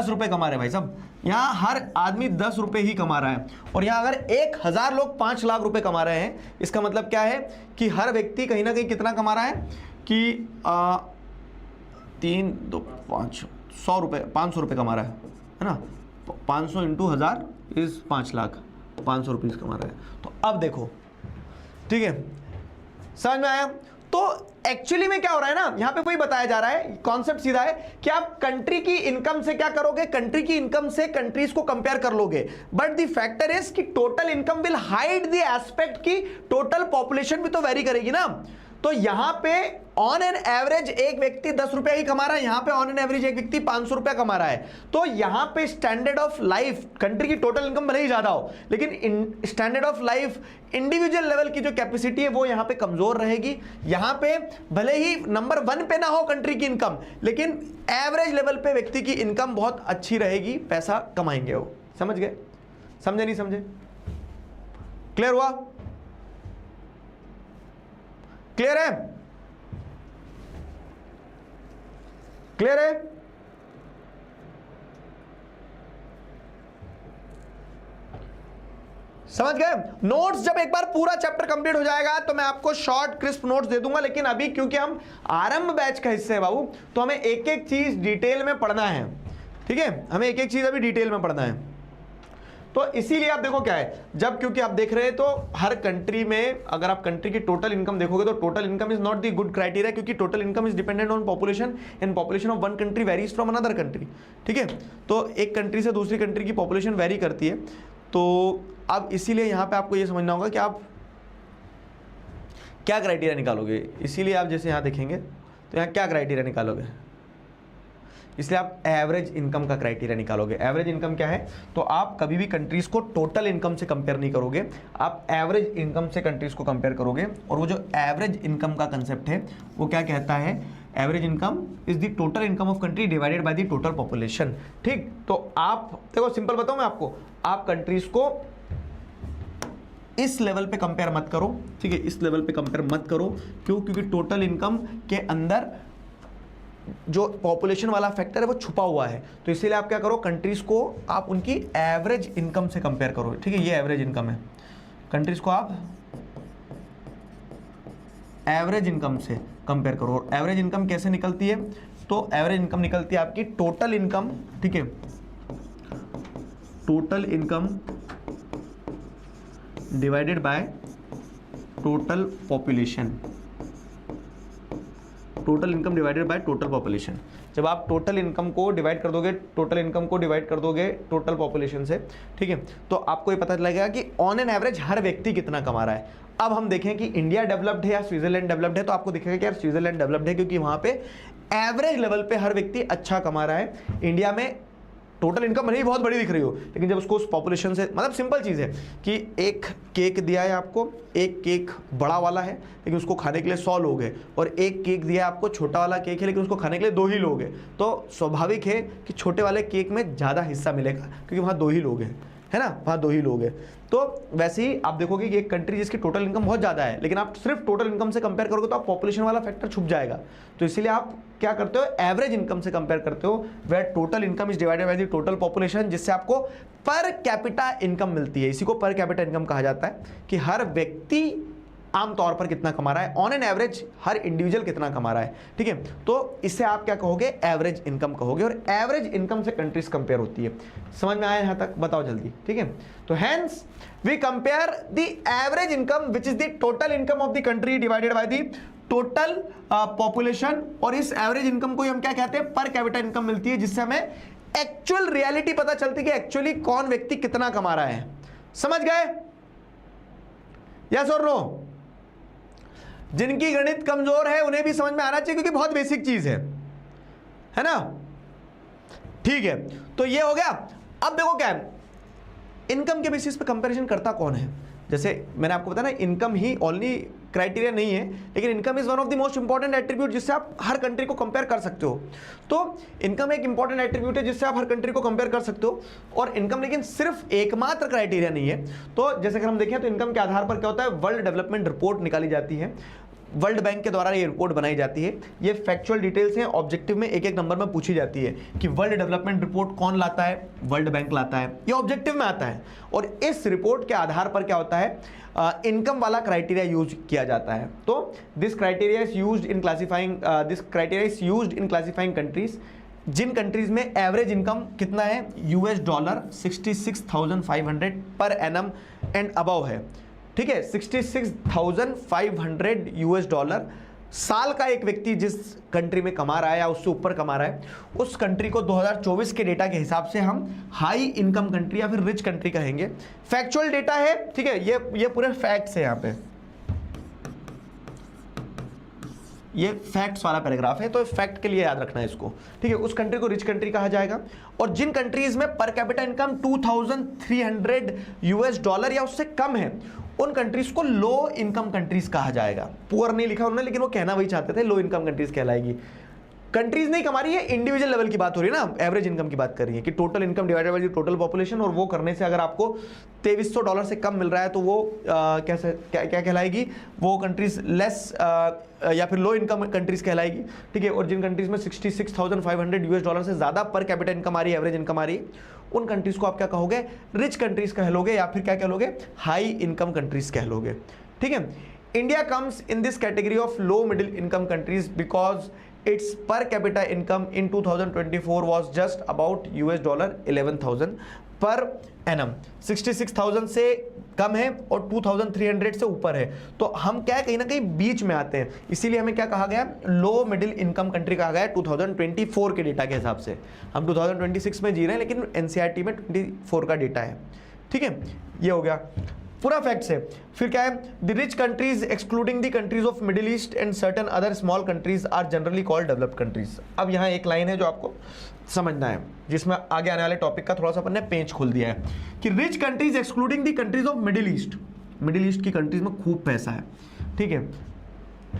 रुपए कमा रहे हैं भाई साहब, यहाँ हर आदमी 10 रुपए ही कमा रहा है। और यहाँ अगर 1000 लोग 5 लाख रुपए कमा रहे हैं, इसका मतलब क्या है कि हर व्यक्ति कहीं ना कहीं कितना कमा रहा है कि 3 2 5 100 रुपये 500 रुपये कमा रहा है ना, 500 इंटू 1000 इज 5 लाख, 500 रुपीज़ कमा रहा है। तो अब देखो, ठीक है, समझ में आया? तो एक्चुअली में क्या हो रहा है ना, यहां पे वही बताया जा रहा है, कॉन्सेप्ट सीधा है कि आप कंट्री की इनकम से क्या करोगे, कंट्री की इनकम से कंट्रीज को कंपेयर कर लोगे, बट द फैक्टर इज कि total income will hide the aspect की टोटल पॉपुलेशन भी तो वेरी करेगी ना। तो यहां पे ऑन एन एवरेज एक व्यक्ति 10 रुपया ही कमा रहा है, यहां पे ऑन एन एवरेज एक व्यक्ति 500 रुपया कमा रहा है। तो यहां पे स्टैंडर्ड ऑफ लाइफ, कंट्री की टोटल इनकम भले ही ज्यादा हो, लेकिन standard of life individual level की जो कैपेसिटी है वो यहां पे कमजोर रहेगी। यहां पे भले ही नंबर 1 पे ना हो कंट्री की इनकम, लेकिन एवरेज लेवल पे व्यक्ति की इनकम बहुत अच्छी रहेगी, पैसा कमाएंगे वो। समझ गए? समझे नहीं समझे? क्लियर हुआ? क्लियर है? क्लियर है? समझ गए? नोट्स जब एक बार पूरा चैप्टर कंप्लीट हो जाएगा तो मैं आपको शॉर्ट क्रिस्प नोट्स दे दूंगा, लेकिन अभी क्योंकि हम आरंभ बैच का हिस्से है बाबू, तो हमें एक एक चीज डिटेल में पढ़ना है। ठीक है, हमें एक एक चीज अभी डिटेल में पढ़ना है। तो इसीलिए आप देखो क्या है, जब क्योंकि आप देख रहे हैं तो हर कंट्री में अगर आप कंट्री की टोटल इनकम देखोगे तो total income is not the good criteria, क्योंकि total income is dependent on population and population of one country varies from another country. ठीक है, तो एक कंट्री से दूसरी कंट्री की पॉपुलेशन वेरी करती है। तो अब इसीलिए यहां पे आपको ये समझना होगा कि आप क्या क्राइटेरिया निकालोगे। इसीलिए आप जैसे यहां देखेंगे तो यहां क्या क्राइटेरिया निकालोगे, इसलिए आप एवरेज इनकम का क्राइटेरिया निकालोगे। एवरेज इनकम क्या है, तो आप कभी भी कंट्रीज को टोटल इनकम से कंपेयर नहीं करोगे, आप एवरेज इनकम से कंट्रीज को कंपेयर करोगे। और वो जो एवरेज इनकम का कंसेप्ट है वो क्या कहता है, average income is the total income of country divided by the total population. ठीक, तो आप देखो सिंपल बताऊं मैं आपको, आप कंट्रीज को इस लेवल पे कंपेयर मत करो। ठीक है, इस लेवल पे कंपेयर मत करो। क्यों? क्योंकि टोटल इनकम के अंदर जो पॉपुलेशन वाला फैक्टर है वो छुपा हुआ है। तो इसीलिए आप क्या करो, कंट्रीज को आप उनकी एवरेज इनकम से कंपेयर करो। ठीक है, ये एवरेज इनकम है, कंट्रीज को आप एवरेज इनकम से कंपेयर करो। और एवरेज इनकम कैसे निकलती है, तो एवरेज इनकम निकलती है आपकी टोटल इनकम। ठीक है, total income divided by total population, total income divided by total population. जब आप टोटल इनकम को डिवाइड कर दोगे, टोटल इनकम को डिवाइड कर दोगे टोटल पॉपुलेशन से, ठीक है, तो आपको ये पता लगेगा कि ऑन एन एवरेज हर व्यक्ति कितना कमा रहा है। अब हम देखें कि इंडिया डेवलप्ड है या स्विट्जरलैंड डेवलप्ड है, तो आपको दिखेगा कि यार स्विट्जरलैंड डेवलप्ड है, क्योंकि वहां पे एवरेज लेवल पे हर व्यक्ति अच्छा कमा रहा है। इंडिया में टोटल इनकम भले ही बहुत बड़ी दिख रही हो, लेकिन जब उसको उस पॉपुलेशन से, मतलब सिंपल चीज़ है कि एक केक दिया है आपको, एक केक बड़ा वाला है लेकिन उसको खाने के लिए 100 लोग हैं, और एक केक दिया है आपको छोटा वाला केक है लेकिन उसको खाने के लिए 2 ही लोग हैं, तो स्वाभाविक है कि छोटे वाले केक में ज़्यादा हिस्सा मिलेगा, क्योंकि वहाँ 2 ही लोग हैं, है ना, वहाँ 2 ही लोग हैं। तो वैसे ही आप देखोगे कि एक कंट्री जिसकी टोटल इनकम बहुत ज़्यादा है, लेकिन आप सिर्फ टोटल इनकम से कंपेयर करोगे तो आप पॉपुलेशन वाला फैक्टर छुप जाएगा। तो इसीलिए आप क्या करते हो, एवरेज इनकम से कंपेयर करते हो, where total income is divided by the total population, जिससे आपको पर कैपिटा इनकम मिलती है। इसी को पर कैपिटा इनकम कहा जाता है, कि हर व्यक्ति आमतौर पर कितना कमा रहा है, on an average her individual कितना कमा रहा है। ठीक है, तो इससे आप क्या कहोगे, एवरेज इनकम कहोगे, और एवरेज इनकम से कंट्रीज कंपेयर होती है। समझ में आया यहां तक? बताओ जल्दी। ठीक है, तो hence we compare the average income which is the total income of the country divided by the total population, और इस एवरेज इनकम को हम क्या कहते हैं, पर कैपिटा इनकम मिलती है, जिससे हमें एक्चुअल रियलिटी पता चलती है कि एक्चुअली कौन व्यक्ति कितना कमा रहा है। समझ गए? यस और नो? जिनकी गणित कमजोर है उन्हें भी समझ में आना चाहिए, क्योंकि बहुत बेसिक चीज है ना। ठीक है, तो ये हो गया। अब देखो क्या है, इनकम के बेसिस पे कंपैरिजन करता कौन है। जैसे मैंने आपको बताया ना, इनकम ही ओनली क्राइटेरिया नहीं है, लेकिन income is one of the most important attribute जिससे आप हर कंट्री को कंपेयर कर सकते हो। तो इनकम एक इंपॉर्टेंट एट्रीब्यूट है जिससे आप हर कंट्री को कंपेयर कर सकते हो। और इनकम लेकिन सिर्फ एकमात्र क्राइटेरिया नहीं है। तो जैसे अगर हम देखें तो इनकम के आधार पर क्या होता है, वर्ल्ड डेवलपमेंट रिपोर्ट निकाली जाती है। वर्ल्ड बैंक के द्वारा ये रिपोर्ट बनाई जाती है। ये फैक्चुअल डिटेल्स हैं, ऑब्जेक्टिव में एक एक नंबर में पूछी जाती है कि वर्ल्ड डेवलपमेंट रिपोर्ट कौन लाता है, वर्ल्ड बैंक लाता है, ये ऑब्जेक्टिव में आता है। और इस रिपोर्ट के आधार पर क्या होता है, इनकम वाला क्राइटेरिया यूज किया जाता है। तो this criteria is used in classifying countries, जिन कंट्रीज में एवरेज इनकम कितना है, $66,500 पर एनम एंड अबव है, ठीक है, $66,500 साल का एक व्यक्ति जिस कंट्री में कमा रहा है या उससे ऊपर कमा रहा है, उस कंट्री को 2024 के डेटा के हिसाब से हम हाई इनकम कंट्री या फिर रिच कंट्री कहेंगे। फैक्चुअल डेटा है, ठीक है, ये पूरे फैक्ट्स है, यहाँ पे ये फैक्ट्स वाला पैराग्राफ है, तो फैक्ट के लिए याद रखना है इसको, ठीक है। उस कंट्री को रिच कंट्री कहा जाएगा। और जिन कंट्रीज में पर कैपिटा इनकम $2,300 या उससे कम है, उन कंट्रीज को लो इनकम कंट्रीज कहा जाएगा। पुअर नहीं लिखा उन्होंने, लेकिन वो कहना वही चाहते थे, लो इनकम कंट्रीज कहलाएगी। कंट्रीज नहीं कमा रही है, इंडिविजुअल लेवल की बात हो रही है ना, एवरेज इनकम की बात कर रही है कि total income divided by total population, और वो करने से अगर आपको $2300 से कम मिल रहा है तो वो क्या कहलाएगी, वो कंट्रीज लेस या फिर लो इनकम कंट्रीज कहलाएगी, ठीक है। और जिन कंट्रीज में $66,500 से ज्यादा पर कैपिटा इनकम आ रही है, एवरेज इनकम आ रही है, उन कंट्रीज को आप क्या कहोगे, रिच कंट्रीज कह लोगे, या फिर क्या कह लोगे, हाई इनकम कंट्रीज कह लोगे, ठीक है। India comes in this category of low middle income countries because its per capita income in 2024 was just about $11,000 per annum. 66,000 से कम है और 2,300 से ऊपर है, तो हम क्या है, कहीं ना कहीं बीच में आते हैं, इसीलिए हमें क्या कहा गया, लो मिडिल इनकम कंट्री कहा गया 2024 के डेटा के हिसाब से। हम 2026 में जी रहे हैं, लेकिन एनसीईआरटी में 24 का डेटा है, ठीक है। ये हो गया पूरा फैक्ट्स है। फिर क्या है, the rich countries excluding the countries of Middle East and certain other small countries are generally called developed countries. अब यहाँ एक लाइन है जो आपको समझना है, जिसमें आगे आने वाले टॉपिक का थोड़ा सा अपन ने पेंच खोल दिया है कि rich countries excluding the countries of Middle east, middle east की कंट्रीज में खूब पैसा है, ठीक है।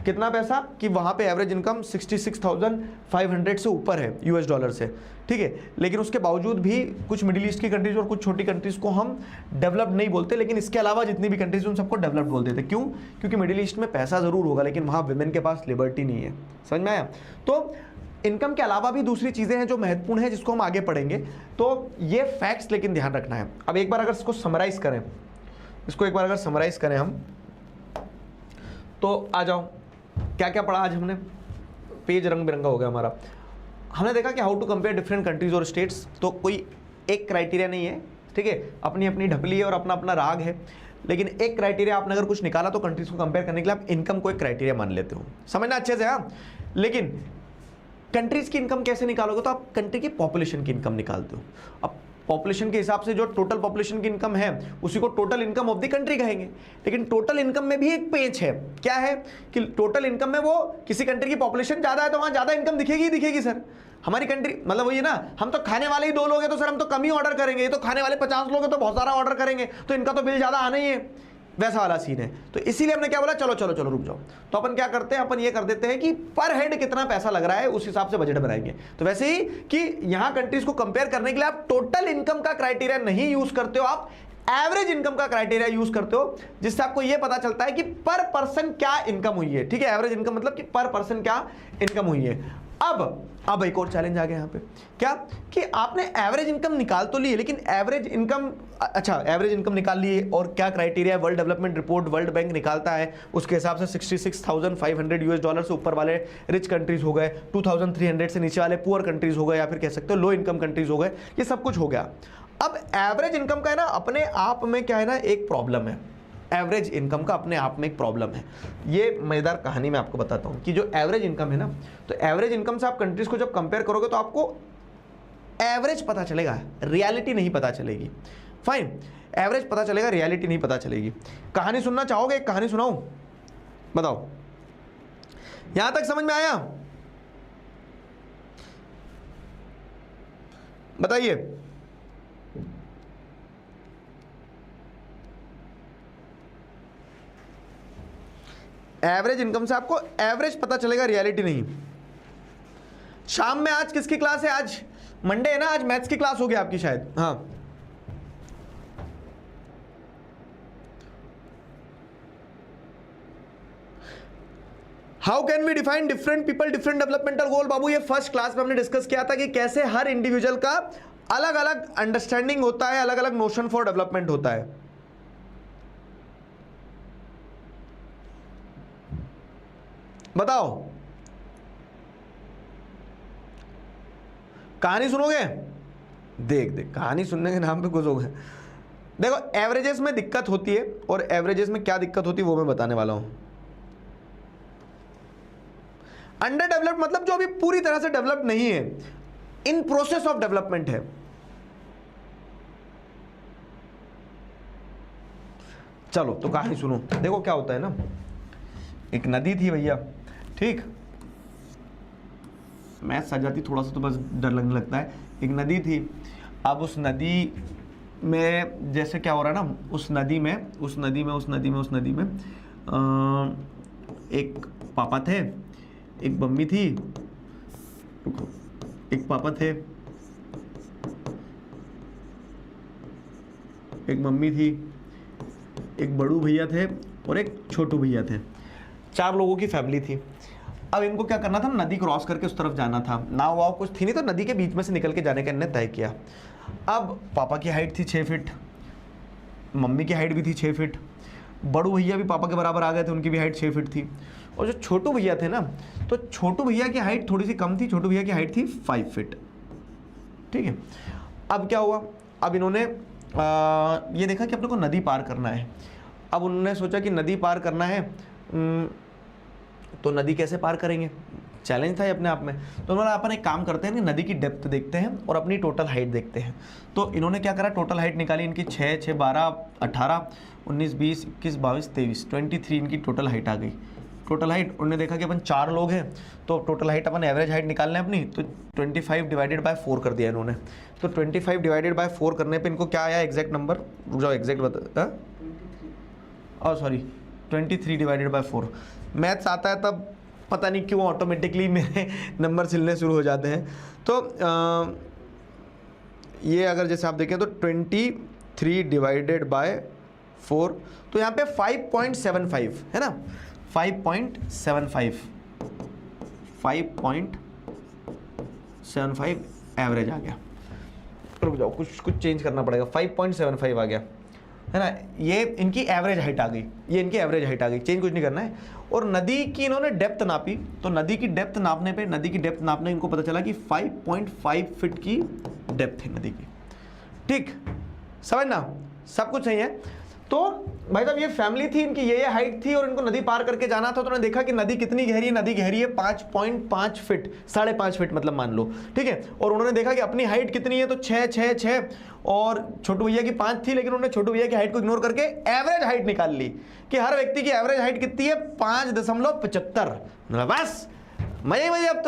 कितना पैसा कि वहाँ पे एवरेज इनकम 66,500 से ऊपर है $, से, ठीक है। लेकिन उसके बावजूद भी कुछ मिडिल ईस्ट की कंट्रीज और कुछ छोटी कंट्रीज को हम डेवलप्ड नहीं बोलते, लेकिन इसके अलावा जितनी भी कंट्रीज उन सबको डेवलप्ड बोल देते। क्यों? क्योंकि मिडिल ईस्ट में पैसा ज़रूर होगा, लेकिन वहाँ विमेन के पास लिबर्टी नहीं है। समझ में आया? तो इनकम के अलावा भी दूसरी चीज़ें हैं जो महत्वपूर्ण है, जिसको हम आगे पढ़ेंगे। तो ये फैक्ट्स लेकिन ध्यान रखना है। अब एक बार अगर इसको समराइज़ करें, हम, तो आ जाओ, क्या क्या पढ़ा आज हमने। पेज रंग बिरंगा हो गया हमारा। हमने देखा कि how to compare different countries और स्टेट्स। तो कोई एक क्राइटेरिया नहीं है, ठीक है, अपनी अपनी ढपली है और अपना अपना राग है, लेकिन एक क्राइटेरिया आपने अगर कुछ निकाला तो कंट्रीज को कंपेयर करने के लिए आप इनकम को एक क्राइटेरिया मान लेते हो। समझना अच्छे से, हाँ। लेकिन कंट्रीज की इनकम कैसे निकालोगे, तो आप कंट्री की पॉपुलेशन की इनकम निकालते हो। अब पॉपुलेशन के हिसाब से जो टोटल पॉपुलेशन की इनकम है उसी को total income of the country कहेंगे। लेकिन टोटल इनकम में भी एक पेच है। क्या है कि टोटल इनकम में वो किसी कंट्री की पॉपुलेशन ज़्यादा है तो वहाँ ज़्यादा इनकम दिखेगी ही दिखेगी सर। हमारी कंट्री मतलब वही है ना, हम तो खाने वाले ही 2 लोग हैं तो सर हम तो कम ही ऑर्डर करेंगे, ये तो खाने वाले 50 लोग हैं तो बहुत सारा ऑर्डर करेंगे, तो इनका तो बिल ज़्यादा आना ही है। वैसा वाला सीन है। तो इसीलिए हमने क्या बोला, चलो चलो चलो रुक जाओ। तो अपन क्या करते हैं, अपन ये कर देते हैं कि पर हेड कितना पैसा लग रहा है उस हिसाब से बजट बनाएंगे। तो वैसे ही कि यहां कंट्रीज को कंपेयर करने के लिए आप टोटल इनकम का क्राइटेरिया नहीं यूज करते हो, आप एवरेज इनकम का क्राइटेरिया यूज करते हो, जिससे आपको यह पता चलता है कि पर पर्सन क्या इनकम हुई है। ठीक है, एवरेज इनकम मतलब कि पर पर्सन क्या इनकम हुई है। अब एक और चैलेंज आ गया यहाँ पे, क्या कि आपने एवरेज इनकम निकाल तो ली है, लेकिन एवरेज इनकम, अच्छा एवरेज इनकम निकाल ली है और क्या criteria, world development report world bank निकालता है, उसके हिसाब से $66,500 से ऊपर वाले रिच कंट्रीज हो गए, 2,300 से नीचे वाले पुअर कंट्रीज हो गए, या फिर कह सकते हो लो इनकम कंट्रीज हो गए। ये सब कुछ हो गया। अब एवरेज इनकम का है ना अपने आप में क्या है ना, एक प्रॉब्लम है। एवरेज इनकम का अपने आप में एक प्रॉब्लम है। ये मजेदार कहानी मैं आपको बताता हूँ कि जो एवरेज इनकम है ना, तो एवरेज इनकम से आप कंट्रीज को जब कंपेयर करोगे तो आपको एवरेज पता चलेगा, रियलिटी नहीं पता चलेगी। फाइन, एवरेज पता चलेगा, रियलिटी नहीं पता चलेगी। कहानी सुनना चाहोगे? एक कहानी सुनाऊं? बताओ, यहां तक समझ में आया? बताइए। एवरेज इनकम से आपको एवरेज पता चलेगा, रियलिटी नहीं। शाम में आज किसकी क्लास है? आज मंडे है ना, आज मैथ्स की क्लास होगी आपकी शायद। हाँ, how can we define different people different developmental goal? बाबू ये फर्स्ट क्लास में हमने डिस्कस किया था कि कैसे हर इंडिविजुअल का अलग अलग अंडरस्टैंडिंग होता है, अलग अलग नोशन फॉर डेवलपमेंट होता है। बताओ, कहानी सुनोगे? देख कहानी सुनने के नाम पे कुछ हो गए। देखो एवरेजेस में दिक्कत होती है, और एवरेजेस में क्या दिक्कत होती है वो मैं बताने वाला हूं। अंडर डेवलप्ड मतलब जो अभी पूरी तरह से डेवलप्ड नहीं है, इन प्रोसेस ऑफ डेवलपमेंट है। चलो तो कहानी सुनो। देखो क्या होता है ना, एक नदी थी भैया, ठीक, मैथ सज जाती थोड़ा सा तो बस डर लगने लगता है। एक नदी थी, अब उस नदी में जैसे क्या हो रहा है ना, उस नदी में एक पापा थे, एक मम्मी थी, एक पापा थे, एक मम्मी थी, एक बड़ू भैया थे और एक छोटू भैया थे। 4 लोगों की फैमिली थी। अब इनको क्या करना था, नदी क्रॉस करके उस तरफ जाना था। नाव वाव कुछ थी नहीं, तो नदी के बीच में से निकल के जाने का इन्होंने तय किया। अब पापा की हाइट थी 6 फीट, मम्मी की हाइट भी थी 6 फीट, बड़ू भैया भी पापा के बराबर आ गए थे, उनकी भी हाइट 6 फीट थी। और जो छोटू भैया थे ना, तो छोटू भैया की हाइट थोड़ी सी कम थी, छोटू भैया की हाइट थी 5 फीट, ठीक है। अब क्या हुआ, अब इन्होंने ये देखा कि अपने को नदी पार करना है। अब उन्होंने सोचा कि नदी पार करना है, तो नदी कैसे पार करेंगे, चैलेंज था ये अपने आप में। तो उन्होंने अपन एक काम करते हैं कि नदी की डेप्थ देखते हैं और अपनी टोटल हाइट देखते हैं। तो इन्होंने क्या करा, टोटल हाइट निकाली इनकी 6, 6, 12, 18, 19, 20, 21, 22, 23, 23 इनकी टोटल हाइट आ गई। टोटल हाइट उन्होंने देखा कि अपन 4 लोग हैं, तो टोटल हाइट अपन एवरेज हाइट निकालना है अपनी, तो 25 डिवाइडेड बाय 4 कर दिया इन्होंने। तो 25 डिवाइडेड बाय 4 करने पे इनको क्या आया एग्जैक्ट नंबर, जो एग्जैक्ट बता, 23 डिवाइडेड बाय 4। मैथ्स आता है तब पता नहीं क्यों ऑटोमेटिकली मेरे नंबर छिलने शुरू हो जाते हैं। तो ये अगर जैसे आप देखें तो 23 डिवाइडेड बाय 4, तो यहाँ पे 5.75 है ना, 5.75 एवरेज आ गया। रुक जाओ, कुछ चेंज करना पड़ेगा, 5.75 आ गया है ना, ये इनकी एवरेज हाइट आ गई, ये इनकी एवरेज हाइट आ गई, चेंज कुछ नहीं करना है। और नदी की इन्होंने डेप्थ नापी, तो नदी की डेप्थ नापने इनको पता चला कि 5.5 फीट की डेप्थ है नदी की, ठीक, समझना, सब कुछ सही है। तो भाई साहब ये फैमिली थी, इनकी ये हाइट थी और इनको नदी पार करके जाना था। तो उन्होंने देखा कि नदी कितनी गहरी है, नदी गहरी है 5.5 फीट, 5.5 फीट मतलब मान लो, ठीक है। और उन्होंने देखा कि अपनी हाइट कितनी है, तो 6, 6, 6 और छोटू भैया की 5 थी, लेकिन उन्होंने छोटू भैया की हाइट को इग्नोर करके एवरेज हाइट निकाल ली कि हर व्यक्ति की एवरेज हाइट कितनी है, 5.75। बस मजे मजे। अब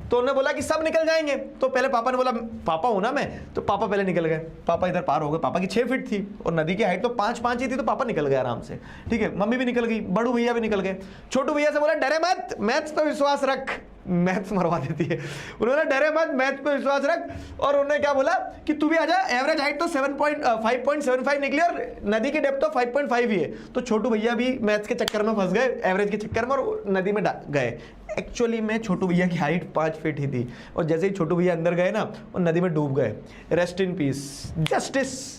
तो उन्होंने बोला कि सब निकल जाएंगे। तो पहले पापा ने बोला, पापा हूं ना मैं, तो पापा पहले निकल गए, पापा इधर पार हो गए। पापा की 6 फीट थी और नदी की हाइट तो 5.5 ही थी, तो पापा निकल गए आराम से, ठीक है। मम्मी भी निकल गई, बड़ू भैया भी निकल गए। छोटू भैया से बोला डरे मत, मैथ्स पे विश्वास रख, मैथ्स मरवा देती है। उन्होंने डरे मत, मैथ्स पे विश्वास रख। और उन्होंने क्या बोला कि तू भी आजा, एवरेज हाइट तो 5.75 निकली और नदी की डेप्थ तो 5.5 ही है। तो छोटू भैया भी मैथ्स के चक्कर में फंस गए, एवरेज के चक्कर में, और नदी में गए। एक्चुअली में छोटू भैया की हाइट 5 फीट ही थी, और जैसे ही छोटू भैया अंदर गए ना, और नदी में डूब गए। Rest in peace. जस्टिस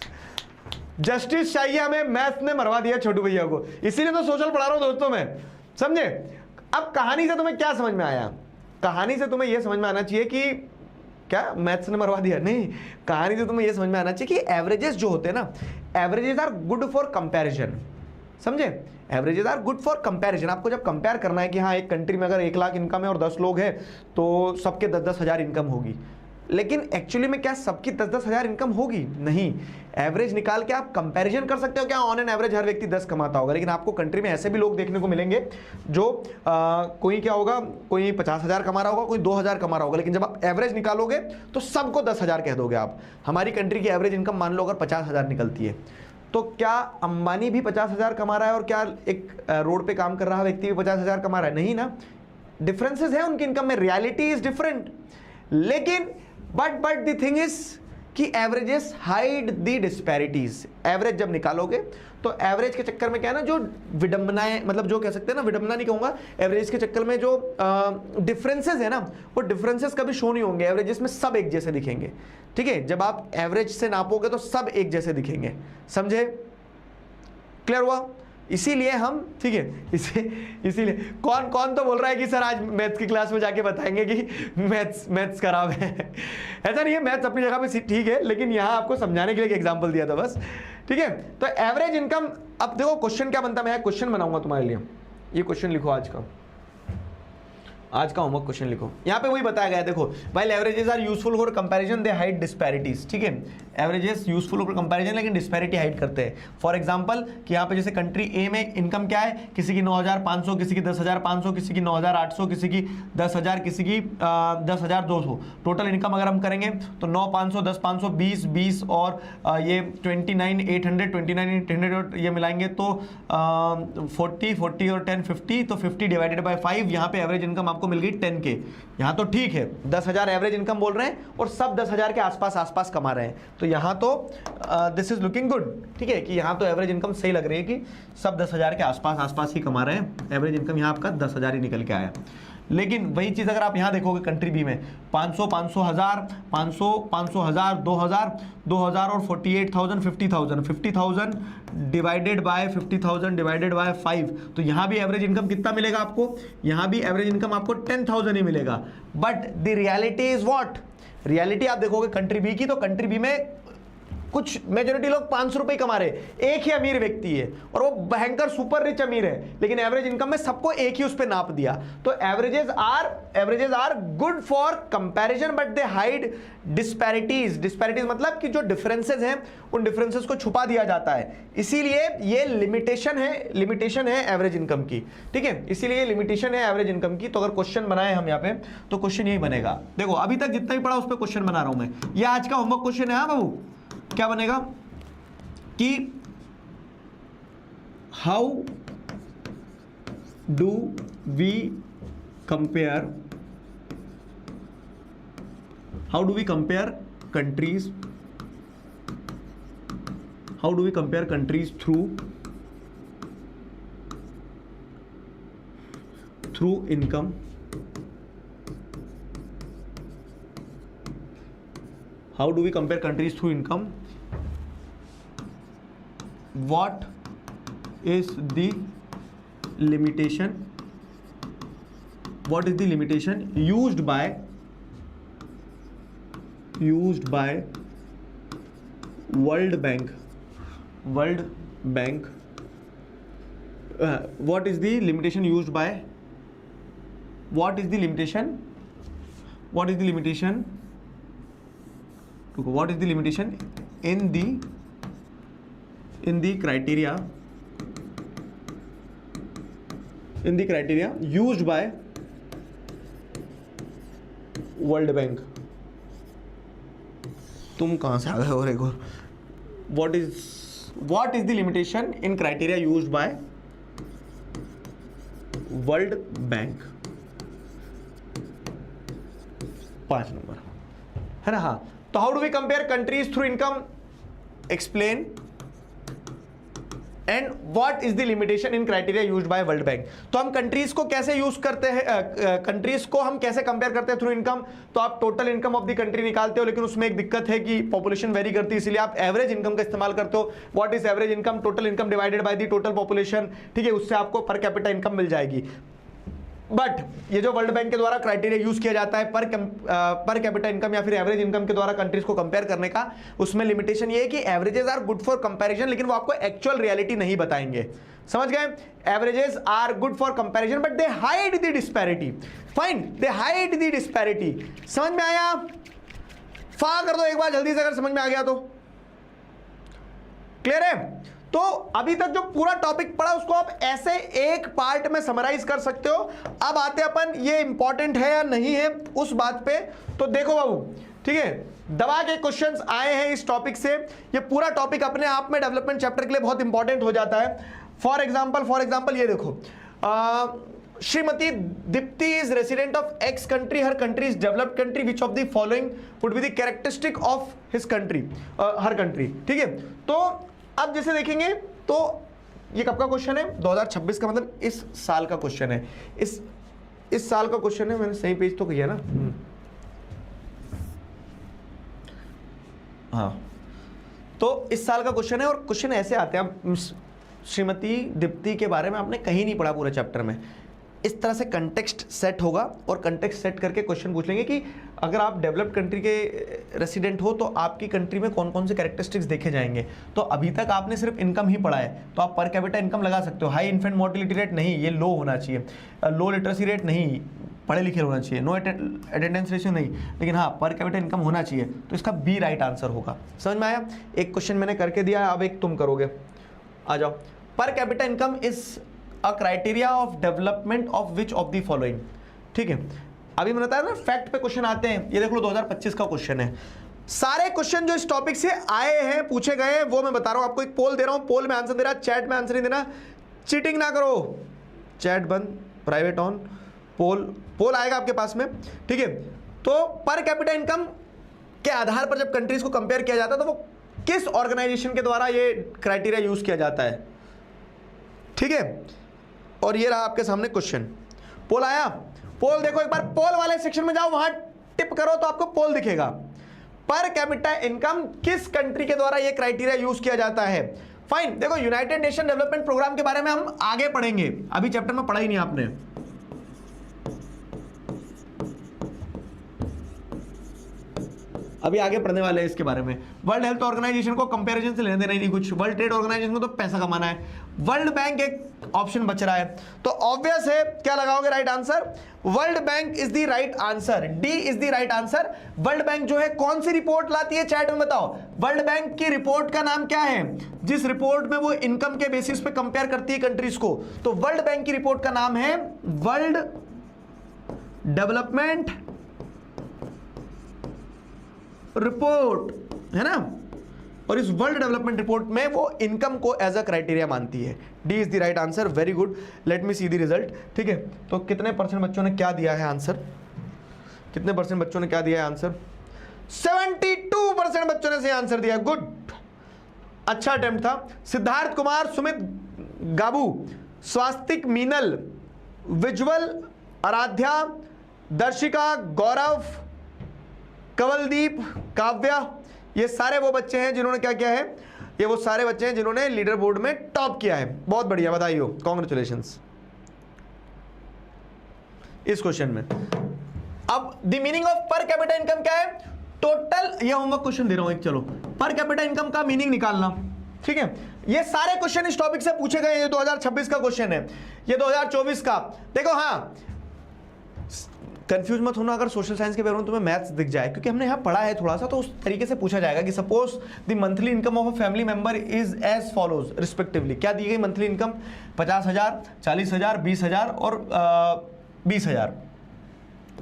चाहिए हमें, मैथ्स ने मरवा दिया छोटू भैया को। इसीलिए तो सोशल पढ़ा रहा हूं दोस्तों मैं, समझे। अब कहानी से तुम्हें क्या समझ में आया, कहानी से तुम्हें यह समझ में आना चाहिए कि क्या मैथ्स ने मरवा दिया, नहीं, कहानी से तुम्हें यह समझ में आना चाहिए कि एवरेजेस जो होते हैं ना, averages are good for comparison, समझे। Averages are good for comparison. आपको जब कंपेयर करना है कि हाँ एक कंट्री में अगर 1 लाख इनकम है और 10 लोग हैं, तो सबके 10-10 हज़ार इनकम होगी। लेकिन एक्चुअली में क्या सबकी 10-10 हज़ार इनकम होगी? नहीं। एवरेज निकाल के आप कंपैरिजन कर सकते हो क्या ऑन एन एवरेज हर व्यक्ति 10 कमाता होगा, लेकिन आपको कंट्री में ऐसे भी लोग देखने को मिलेंगे जो कोई क्या होगा, कोई 50 हज़ार कमा रहा होगा, कोई 2 हज़ार कमा रहा होगा, लेकिन जब आप एवरेज निकालोगे तो सबको 10 हज़ार कह दोगे आप। हमारी कंट्री की एवरेज इनकम मान लो अगर 50 हज़ार निकलती है, तो क्या अंबानी भी 50 हज़ार कमा रहा है और क्या एक रोड पे काम कर रहा व्यक्ति भी 50 हज़ार कमा रहा है? नहीं ना, डिफरेंसेस है उनकी इनकम में, रियलिटी इज डिफरेंट। लेकिन बट द थिंग इज कि averages hide the disparities. Average जब निकालोगे तो एवरेज के चक्कर में क्या है ना, जो विडंबनाएं, मतलब जो कह सकते हैं ना, विडंबना नहीं कहूंगा, एवरेज के चक्कर में जो डिफरेंसेस है ना, वो डिफरेंसेस कभी शो नहीं होंगे। एवरेजेस में सब एक जैसे दिखेंगे, ठीक है। जब आप एवरेज से नापोगे तो सब एक जैसे दिखेंगे, समझे? क्लियर हुआ? इसीलिए हम, ठीक है, इसीलिए कौन कौन तो बोल रहा है कि सर आज मैथ्स की क्लास में जाके बताएंगे कि मैथ्स खराब है। ऐसा नहीं है, मैथ्स अपनी जगह पे ठीक है, लेकिन यहाँ आपको समझाने के लिए एक एग्जांपल दिया था बस, ठीक है। तो एवरेज इनकम, अब देखो क्वेश्चन क्या बनता है, मैं क्वेश्चन बनाऊंगा तुम्हारे लिए। ये क्वेश्चन लिखो, आज का होमवर्क क्वेश्चन लिखो। यहाँ पे वही बताया गया है, देखो, while averages are useful for comparison they hide disparities, ठीक है। एवरेजेस यूजफुल फॉर कंपैरिजन, लेकिन डिस्पैरिटी हाइड करते हैं। फॉर एग्जांपल कि यहाँ पे जैसे कंट्री ए में इनकम क्या है, किसी की 9,500, किसी की 10,500, किसी की 9,800, किसी की 10,000, किसी की 10,200। टोटल इनकम अगर हम करेंगे तो 9,500, 10,500, 20 और ये 29,800, 29,800 और ये मिलाएंगे तो 40 और 10 50, तो 50 डिवाइडेड बाय 5। यहाँ पे एवरेज इनकम आपको मिल गई 10K। यहाँ तो ठीक है, 10,000 एवरेज इनकम बोल रहे हैं और सब 10,000 के आसपास कमा रहे हैं, तो यहाँ तो दिस इज लुकिंग गुड, ठीक है, कि यहाँ तो एवरेज इनकम सही लग रही है कि सब 10,000 के आसपास ही कमा रहे हैं। एवरेज इनकम यहाँ आपका 10,000 ही निकल के आया। लेकिन वही चीज अगर आप यहाँ देखोगे कंट्री बी में 500, 500,000, 500, 500,000, 2,000, 2,000 और 48,000, 50,000, 50,000 डिवाइडेड बाय 50,000 डिवाइडेड बाय 5, तो यहाँ भी एवरेज इनकम कितना मिलेगा आपको? यहाँ भी एवरेज इनकम आपको 10,000 ही मिलेगा। But the reality is what? Reality आप देखोगे कंट्री बी की, तो कंट्री बी में कुछ मेजोरिटी लोग 500 रुपए कमा रहे, एक ही अमीर व्यक्ति है और वो भयंकर सुपर रिच अमीर है, लेकिन एवरेज इनकम में सबको एक ही उस पे नाप दिया। तो averages are good for comparison but they hide disparities. Disparities मतलब कि जो डिफरेंसेस हैं उन डिफरेंसेस को छुपा दिया जाता है, इसीलिए ये लिमिटेशन है एवरेज इनकम की, ठीक है, इसीलिए लिमिटेशन है एवरेज इनकम की। तो अगर क्वेश्चन बनाए हम यहाँ पे तो क्वेश्चन यही बनेगा। देखो अभी तक जितना भी पढ़ा उस पर क्वेश्चन बना रहा हूं मैं, ये आज का होमवर्क क्वेश्चन है। हाँ बाबू, क्या बनेगा कि how do we compare countries, how do we compare countries through income, how do we compare countries through income? What is the limitation? What is the limitation used by World Bank? What is the limitation used by? What is the limitation in the criteria used by World bank? तुम कहां से आ गए और एक और, what is the limitation in criteria used by World Bank? 5 number है ना। हाँ, तो how do we compare countries through income, explain, and what is the limitation in criteria used by World Bank. तो हम कंट्रीज को कैसे यूज करते हैं, कंट्रीज को हम कैसे कंपेयर करते हैं थ्रू इनकम? तो आप total income of the country निकालते हो, लेकिन उसमें एक दिक्कत है कि पॉपुलेशन वेरी करती है, इसलिए आप एवरेज इनकम का इस्तेमाल करते हो। What is average income? Total income divided by the total population, ठीक है, उससे आपको पर कैपिटा इनकम मिल जाएगी। बट ये जो वर्ल्ड बैंक के द्वारा क्राइटेरिया यूज किया जाता है पर कैपिटा इनकम या फिर एवरेज इनकम के द्वारा कंट्रीज को कंपेयर करने का, उसमें लिमिटेशन ये है कि averages are good for comparison, लेकिन वो आपको एक्चुअल रियलिटी नहीं बताएंगे। समझ गए? Averages are good for comparison but they hide the disparity. Fine, they hide the disparity. समझ में आया? फा कर दो एक बार जल्दी से अगर समझ में आ गया तो। क्लियर है? तो अभी तक जो पूरा टॉपिक पढ़ा उसको आप ऐसे एक पार्ट में समराइज कर सकते हो। अब आते अपन ये इंपॉर्टेंट है या नहीं है उस बात पे। तो देखो बाबू, ठीक है, दवा के क्वेश्चंस आए हैं इस टॉपिक से। ये पूरा टॉपिक अपने आप में डेवलपमेंट चैप्टर के लिए बहुत इंपॉर्टेंट हो जाता है। फॉर एग्जाम्पल ये देखो, Shrimati Deepti is resident of x country, her country is developed country, which of the following would be the characteristic of his country, her country. ठीक है, तो अब जैसे देखेंगे तो ये कब का क्वेश्चन है, 2026 का, मतलब इस साल का क्वेश्चन है, इस साल का क्वेश्चन है। मैंने सही पेज तो किया ना? हाँ, तो इस साल का क्वेश्चन है और क्वेश्चन ऐसे आते हैं। श्रीमती दीप्ति के बारे में आपने कहीं नहीं पढ़ा पूरे चैप्टर में। इस तरह से कंटेक्स्ट सेट होगा और कंटेक्स्ट सेट करके क्वेश्चन पूछ लेंगे कि अगर आप डेवलप्ड कंट्री के रेसिडेंट हो तो आपकी कंट्री में कौन कौन से कैरेक्टरिस्टिक्स देखे जाएंगे। तो अभी तक आपने सिर्फ इनकम ही पढ़ा है, तो आप पर कैपिटा इनकम लगा सकते हो। हाई इन्फेंट मोर्टिलिटी रेट नहीं, ये लो होना चाहिए। लो लिटरेसी रेट नहीं, पढ़े लिखे होना चाहिए। नो अटेंडेंस रेशियो नहीं, लेकिन हाँ पर कैपिटा इनकम होना चाहिए। तो इसका बी राइट आंसर होगा। समझ में आया? एक क्वेश्चन मैंने करके दिया है, अब एक तुम करोगे। आ जाओ। Per capita income is a criteria of development of which of the following. ठीक है, अभी मैंने बताया ना फैक्ट पे क्वेश्चन आते हैं। ये देख लो 2025 का क्वेश्चन है। सारे क्वेश्चन जो इस टॉपिक से आए हैं, पूछे गए हैं, वो मैं बता रहा हूं आपको। एक पोल दे रहा हूं, पोल में आंसर दे रहा, चैट में आंसर नहीं देना, चीटिंग ना करो। चैट बंद, प्राइवेट ऑन, पोल आएगा आपके पास में। ठीक है, तो पर कैपिटा इनकम के आधार पर जब कंट्रीज को कंपेयर किया जाता है तो वो किस ऑर्गेनाइजेशन के द्वारा ये क्राइटेरिया यूज किया जाता है। ठीक है, और ये रहा आपके सामने क्वेश्चन। पोल आया, पोल देखो एक बार, पोल वाले सेक्शन में जाओ, वहां टिप करो तो आपको पोल दिखेगा। पर कैपिटा इनकम किस कंट्री के द्वारा ये क्राइटेरिया यूज किया जाता है। फाइन, देखो यूनाइटेड नेशन डेवलपमेंट प्रोग्राम के बारे में हम आगे पढ़ेंगे, अभी चैप्टर में पढ़ा ही नहीं आपने। अभी आगे पढ़ने वाले हैं इसके बारे में। वर्ल्ड हेल्थ ऑर्गेनाइजेशन को कंपैरिजन से लेने देना ही नहीं कुछ। वर्ल्ड ट्रेड ऑर्गेनाइजेशन को तो पैसा कमाना है। वर्ल्ड बैंक एक ऑप्शन बच रहा है, तो ऑब्वियस है क्या लगाओगे right answer. World bank is the right answer, D is the right answer. World bank जो है कौन सी रिपोर्ट लाती है, चैट में बताओ। वर्ल्ड बैंक की रिपोर्ट का नाम क्या है, जिस रिपोर्ट में वो इनकम के बेसिस पे कंपेयर करती है कंट्रीज को। तो वर्ल्ड बैंक की रिपोर्ट का नाम है वर्ल्ड डेवलपमेंट रिपोर्ट, है ना। और इस वर्ल्ड डेवलपमेंट रिपोर्ट में वो इनकम को एज अ क्राइटेरिया मानती है। D is the right answer, very good. Let me see the result. ठीक है, तो कितने परसेंट बच्चों ने क्या दिया है आंसर, कितने परसेंट बच्चों ने क्या दिया है आंसर। 72% बच्चों ने सही आंसर दिया। गुड, अच्छा अटेम्प्ट था। सिद्धार्थ कुमार, सुमित गाबू, स्वास्तिक मीनल, विजुअल, आराध्या, दर्शिका, गौरव, कवलदीप, काव्या, ये सारे वो बच्चे हैं जिन्होंने क्या किया है, ये वो सारे बच्चे हैं जिन्होंने लीडर बोर्ड में टॉप किया है। बहुत बढ़िया, बधाई हो, कॉन्ग्रेचुलेशंस। इस क्वेश्चन में अब the meaning of per capita income क्या है, टोटल, ये होमवर्क क्वेश्चन दे रहा हूं एक, चलो पर कैपिटा इनकम का मीनिंग निकालना। ठीक है, ये सारे क्वेश्चन इस टॉपिक से पूछे गए। ये 2026 का क्वेश्चन है, ये 2024 का। देखो हाँ, कंफ्यूज मत होना अगर सोशल साइंस के बारे में तुम्हें मैथ्स दिख जाए, क्योंकि हमने यहाँ पढ़ा है थोड़ा सा, तो उस तरीके से पूछा जाएगा कि suppose the monthly income of a family member is as follows respectively. क्या दी गई मंथली इनकम, 50,000, 40,000, 20,000 और 20,000।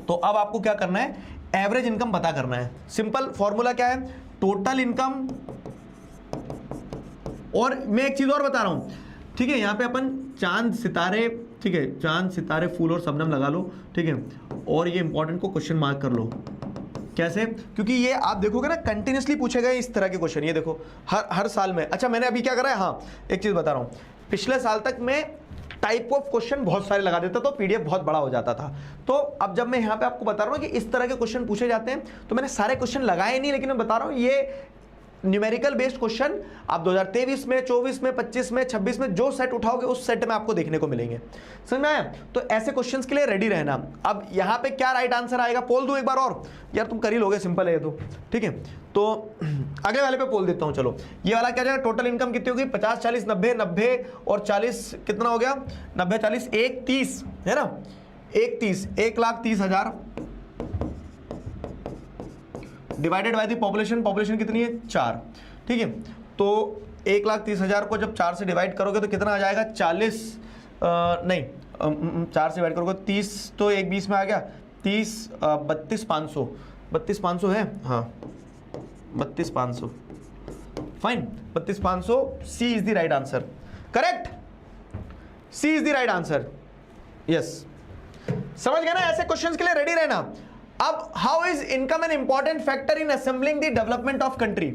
तो अब आपको क्या करना है, एवरेज इनकम पता करना है। सिंपल फॉर्मूला क्या है, टोटल इनकम, और मैं एक चीज और बता रहा हूं। ठीक है, यहाँ पे अपन चांद सितारे, ठीक है, चांद सितारे फूल और शबनम लगा लो। ठीक है, और ये इंपॉर्टेंट को क्वेश्चन मार्क कर लो। कैसे, क्योंकि ये आप देखोगे ना कंटिन्यूसली पूछे गए इस तरह के क्वेश्चन। ये देखो हर साल में। अच्छा, मैंने अभी क्या करा है, हाँ एक चीज बता रहा हूँ, पिछले साल तक मैं टाइप ऑफ क्वेश्चन बहुत सारे लगा देता तो पीडीएफ बहुत बड़ा हो जाता था। तो अब जब मैं यहाँ पे आपको बता रहा हूँ कि इस तरह के क्वेश्चन पूछे जाते हैं, तो मैंने सारे क्वेश्चन लगाए नहीं, लेकिन मैं बता रहा हूँ ये न्यूमेरिकल बेस्ड क्वेश्चन आप 2023 में, 24 में, 25 में, 26 में जो सेट उठाओगे उस सेट में आपको देखने को मिलेंगे। समझ में आया? तो ऐसे क्वेश्चंस के लिए रेडी रहना। अब यहाँ पे क्या राइट आंसर आएगा, पोल दूं एक बार और, यार तुम कर ही लोगे, सिंपल है ये तो। ठीक है, तो अगले वाले पे पोल देता हूँ। चलो ये वाला क्या जाएगा, टोटल इनकम कितनी होगी, 50, 40, 90, 90 और 40 कितना हो गया, 90, 40, 1, 30 है ना, 1, 30, 1,30,000 divided by the population. Population कितनी है, 4। ठीक है, तो 1,30,000 को जब 4 से डिवाइड करोगे तो कितना आ जाएगा, 40 नहीं 4 से डिवाइड करोगे 30, तो 1 20 में आ गया 30, 32,500, 32,500 है, हाँ 32,500, fine 32,500। C is the right answer, correct, C is the right answer. Yes, समझ गए ना? ऐसे क्वेश्चंस के लिए रेडी रहना। अब how is income an important factor in assembling the development of country.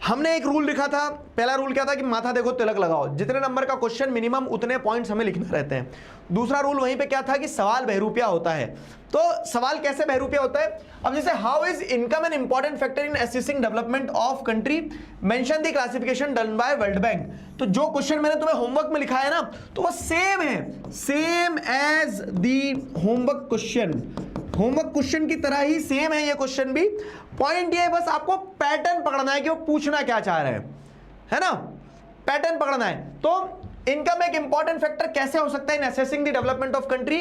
हमने एक रूल लिखा था, पहला रूल क्या था कि माथा देखो तिलक लगाओ, जितने नंबर का क्वेश्चन मिनिमम उतने पॉइंट्स हमें लिखने रहते हैं। दूसरा रूल वहीं पे क्या था कि सवाल बहरूपिया होता है। तो सवाल कैसे बहरूपिया होता है? अब जैसे how is income an important factor in assessing development of country, mention the classification done by World Bank. तो जो क्वेश्चन मैंने तुम्हें होमवर्क में लिखा है ना, तो वो सेम है, same as the homework question, homework question की तरह ही सेम है ये क्वेश्चन भी। पॉइंट ये बस आपको पैटर्न पकड़ना है कि वो पूछना क्या चाह रहे हैं, है ना? पैटर्न पकड़ना है। तो इनकम एक इंपॉर्टेंट फैक्टर कैसे हो सकता है in assessing the development of country?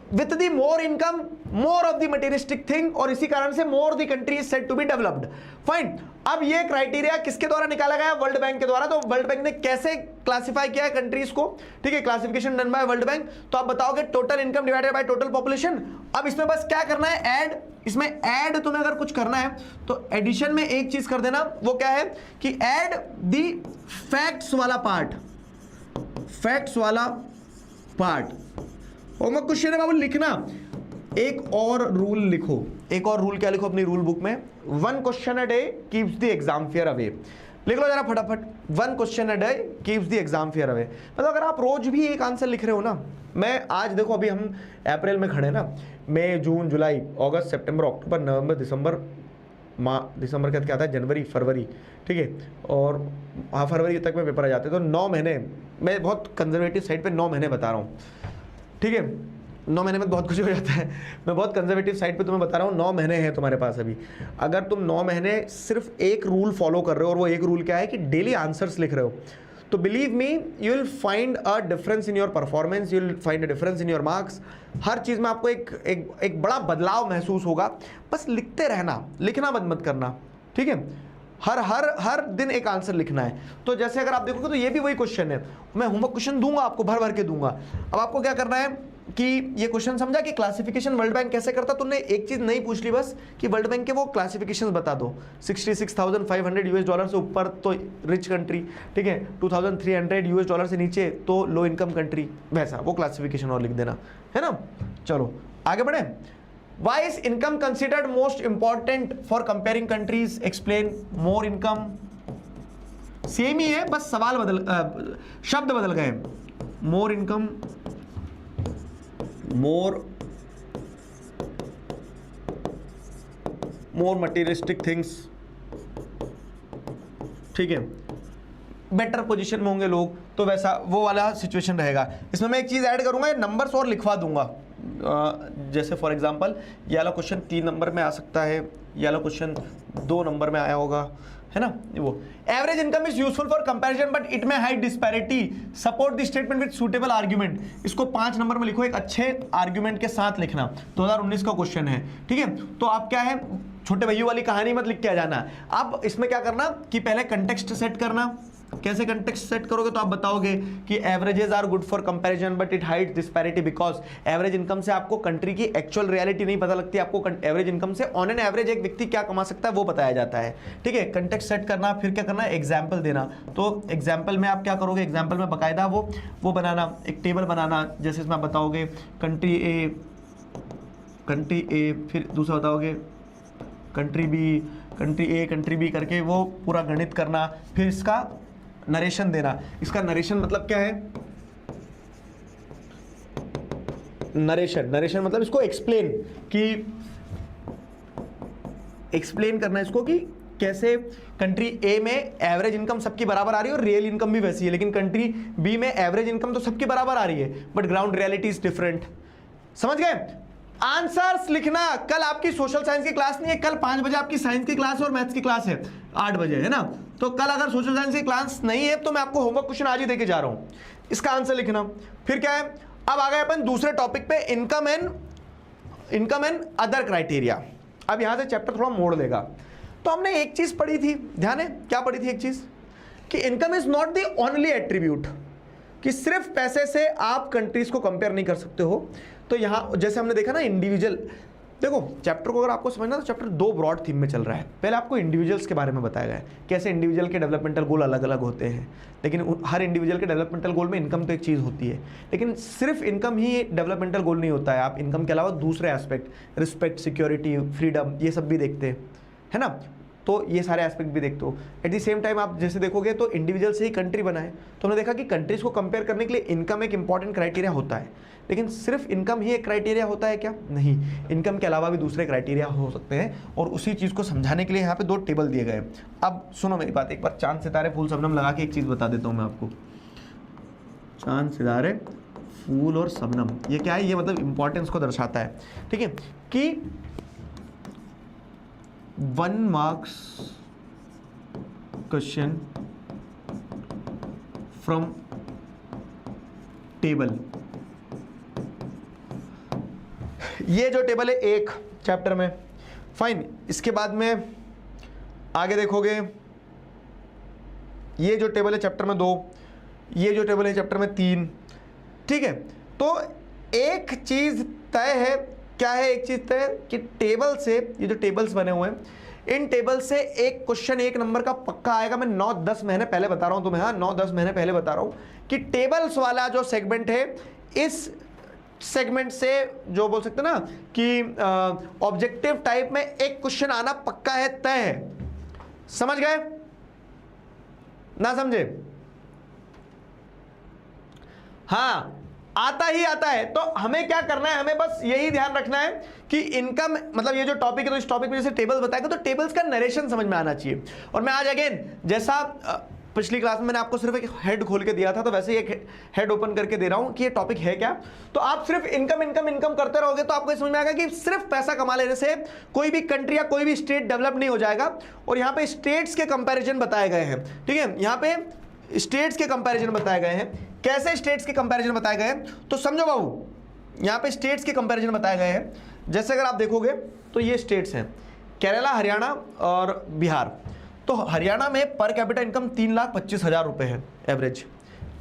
With the more income more of the materialistic thing, और इसी कारण से more the country is said to be developed. Fine. अब ये क्राइटेरिया किसके द्वारा निकाला गया? वर्ल्ड बैंक के द्वारा। तो वर्ल्ड बैंक ने कैसे क्लासिफाई किया है कंट्रीज को? ठीक है, classification done by World Bank. तो आप बताओगे total income divided by total population. अब इसमें बस क्या करना है? ऐड। इसमें ऐड तुम्हें अगर कुछ करना है तो एडिशन में एक चीज कर देना, वो क्या है कि ऐड दी फैक्ट्स वाला पार्ट, फैक्ट्स वाला पार्ट। होमवर्क क्वेश्चन है बाबू लिखना। एक और रूल लिखो, एक और रूल क्या लिखो अपनी रूल बुक में? 1 question a day keeps the exam fear away. लिख लो जरा फटाफट, 1 question a day keeps the exam fear away. मतलब अगर आप रोज भी एक आंसर लिख रहे हो ना, मैं आज देखो अभी हम अप्रैल में खड़े ना, मई जून जुलाई अगस्त सितंबर अक्टूबर नवंबर दिसंबर, दिसंबर के बाद क्या आता है? जनवरी फरवरी, ठीक है, और हाँ फरवरी तक में पेपर आ जाते हैं। तो 9 महीने, मैं बहुत कंजर्वेटिव साइड पे 9 महीने बता रहा हूँ, ठीक है? 9 महीने में बहुत कुछ हो जाता है। मैं बहुत कंजर्वेटिव साइड पे तुम्हें बता रहा हूँ, 9 महीने हैं तुम्हारे पास अभी। अगर तुम 9 महीने सिर्फ एक रूल फॉलो कर रहे हो, और वो एक रूल क्या है कि डेली आंसर्स लिख रहे हो, तो believe me you will find a difference in your performance, you will find a difference in your marks. हर चीज़ में आपको एक बड़ा बदलाव महसूस होगा। बस लिखते रहना, लिखना बंद मत करना, ठीक है? हर दिन एक आंसर लिखना है। तो जैसे अगर आप देखोगे तो ये भी वही क्वेश्चन है, मैं होमवर्क क्वेश्चन दूंगा आपको, भर भर के दूंगा। अब आपको क्या करना है कि ये क्वेश्चन समझा कि क्लासिफिकेशन वर्ल्ड बैंक कैसे करता, तुमने एक चीज नहीं पूछ ली बस कि वर्ल्ड बैंक के वो क्लासिफिकेशन बता दो। 66,500 यूएस डॉलर से ऊपर तो रिच कंट्री, ठीक है, 2,300 यूएस डॉलर से नीचे तो लो इनकम कंट्री, वैसा वो क्लासिफिकेशन और लिख देना, है ना? चलो आगे बढ़े। Why is income considered most important for comparing countries? Explain. More income. Same ही है, बस सवाल शब्द बदल गए। More income, more materialistic things, ठीक है, बेटर पोजीशन में होंगे लोग, तो वैसा वो वाला सिचुएशन रहेगा। इसमें मैं एक चीज ऐड करूंगा, नंबर्स और लिखवा दूंगा। जैसे फॉर एग्जांपल ये वाला क्वेश्चन 3 नंबर में आ सकता है, ये वाला क्वेश्चन 2 नंबर में आया होगा, है ना? वो average income is useful for comparison but it may hide disparity, support the statement with suitable argument. इसको 5 नंबर में लिखो, एक अच्छे आर्ग्यूमेंट के साथ लिखना। 2019 का क्वेश्चन है, ठीक है? तो आप क्या है, छोटे भैया वाली कहानी मत लिख के आ जाना। अब इसमें क्या करना कि पहले कंटेक्स्ट सेट करना। कैसे कंटेक्स्ट सेट करोगे? तो आप बताओगे कि averages are good for comparison but it hides disparity because average income से आपको कंट्री की एक्चुअल रियलिटी नहीं पता लगती। आपको एवरेज इनकम से ऑन एन एवरेज एक व्यक्ति क्या कमा सकता है वो बताया जाता है, ठीक है? कंटेक्स्ट सेट करना, फिर क्या करना है? एग्जाम्पल देना। तो एग्जाम्पल में आप क्या करोगे? एग्जाम्पल में बाकायदा वो बनाना, एक टेबल बनाना। जैसे इसमें आप बताओगे कंट्री ए, फिर दूसरा बताओगे कंट्री बी करके वो पूरा गणित करना, फिर इसका नरेशन देना। इसका नरेशन मतलब क्या है? नरेशन मतलब इसको एक्सप्लेन करना इसको कि कैसे कंट्री ए में एवरेज इनकम सबकी बराबर आ रही है और रियल इनकम भी वैसी है, लेकिन कंट्री बी में एवरेज इनकम तो सबकी बराबर आ रही है but ground reality is different. समझ गए? आंसर्स लिखना। कल आपकी सोशल साइंस की क्लास नहीं है, कल 5 बजे आपकी साइंस की क्लास और मैथ्स की क्लास है 8 बजे, है ना? तो कल अगर सोशल साइंस की क्लास नहीं है तो मैं आपको होमवर्क क्वेश्चन आज ही देके जा रहा हूं, इसका आंसर लिखना। फिर क्या है, अब आ गए अपन दूसरे टॉपिक पे, इनकम एंड अदर क्राइटेरिया। अब यहां से चैप्टर थोड़ा मोड़ लेगा। तो हमने एक चीज पढ़ी थी, ध्यान है क्या पढ़ी थी? एक चीज कि income is not the only attribute, कि सिर्फ पैसे से आप कंट्रीज को कंपेयर नहीं कर सकते हो। तो यहां जैसे हमने देखा ना, इंडिविजुअल देखो चैप्टर को अगर आपको समझना तो चैप्टर दो ब्रॉड थीम में चल रहा है। पहले आपको इंडिविजुअल्स के बारे में बताया गया है, कैसे इंडिविजुअल के डेवलपमेंटल गोल अलग अलग होते हैं, लेकिन हर इंडिविजुअल के डेवलपमेंटल गोल में इनकम तो एक चीज़ होती है, लेकिन सिर्फ इनकम ही डेवलपमेंटल गोल नहीं होता है। आप इनकम के अलावा दूसरे एस्पेक्ट, रिस्पेक्ट, सिक्योरिटी, फ्रीडम, ये सब भी देखते हैं, है ना। तो ये सारे एस्पेक्ट भी देखते हो। एट द सेम टाइम आप जैसे देखोगे तो इंडिविजुअल से ही कंट्री बना है, तो हमने देखा कि कंट्रीज को कंपेयर करने के लिए इनकम एक इंपॉर्टेंट क्राइटेरिया होता है, लेकिन सिर्फ इनकम ही एक क्राइटेरिया होता है क्या? नहीं, इनकम के अलावा भी दूसरे क्राइटेरिया हो सकते हैं, और उसी चीज़ को समझाने के लिए यहाँ पे दो टेबल दिए गए। अब सुनो मेरी बात, एक बार चांद सितारे फूल शबनम लगा के एक चीज़ बता देता हूँ मैं आपको। चांद सितारे फूल और शबनम, ये क्या है? ये मतलब इंपॉर्टेंस को दर्शाता है, ठीक है, कि 1 मार्क्स क्वेश्चन फ्रॉम टेबल। ये जो टेबल है एक चैप्टर में, फाइन। इसके बाद में आगे देखोगे, ये जो टेबल है चैप्टर में 2, ये जो टेबल है चैप्टर में 3, ठीक है। तो एक चीज तय है, क्या है एक चीज तय? कि टेबल से, ये जो टेबल्स बने हुए हैं, इन टेबल से एक क्वेश्चन 1 नंबर का पक्का आएगा। मैं 9-10 महीने पहले बता रहा हूं तुम्हें, हाँ 9-10 महीने पहले बता रहा हूं कि टेबल्स वाला जो सेगमेंट है, इस सेगमेंट से जो बोल सकते ना कि ऑब्जेक्टिव टाइप में एक क्वेश्चन आना पक्का है, तय है। समझ गए ना? समझे? हाँ, आता ही आता है। तो हमें क्या करना है? हमें बस यही ध्यान रखना है कि इनकम, मतलब ये जो टॉपिक है, तो इस टॉपिक में जैसे टेबल्स बताएगा तो टेबल्स का नरेशन समझ में आना चाहिए। और मैं आज अगेन, जैसा पिछली क्लास में मैंने आपको सिर्फ एक हेड खोल के दिया था, तो वैसे ही एक हेड ओपन करके दे रहा हूं कि ये टॉपिक है क्या। तो आप सिर्फ इनकम इनकम इनकम करते रहोगे तो आपको समझ में आएगा कि सिर्फ पैसा कमा लेने से कोई भी कंट्री या कोई भी स्टेट डेवलप नहीं हो जाएगा। और यहाँ पे स्टेट्स के कंपैरिजन बताए गए हैं, ठीक है, यहाँ पे स्टेट्स के कंपैरिजन बताए गए हैं। कैसे स्टेट्स के कंपैरिजन बताए गए हैं? तो समझो बाबू, यहाँ पे स्टेट्स के कंपैरिजन बताए गए हैं। जैसे अगर आप देखोगे तो ये स्टेट्स हैं, केरला, हरियाणा और बिहार। तो हरियाणा में पर कैपिटा इनकम 3,25,000 रुपये है एवरेज,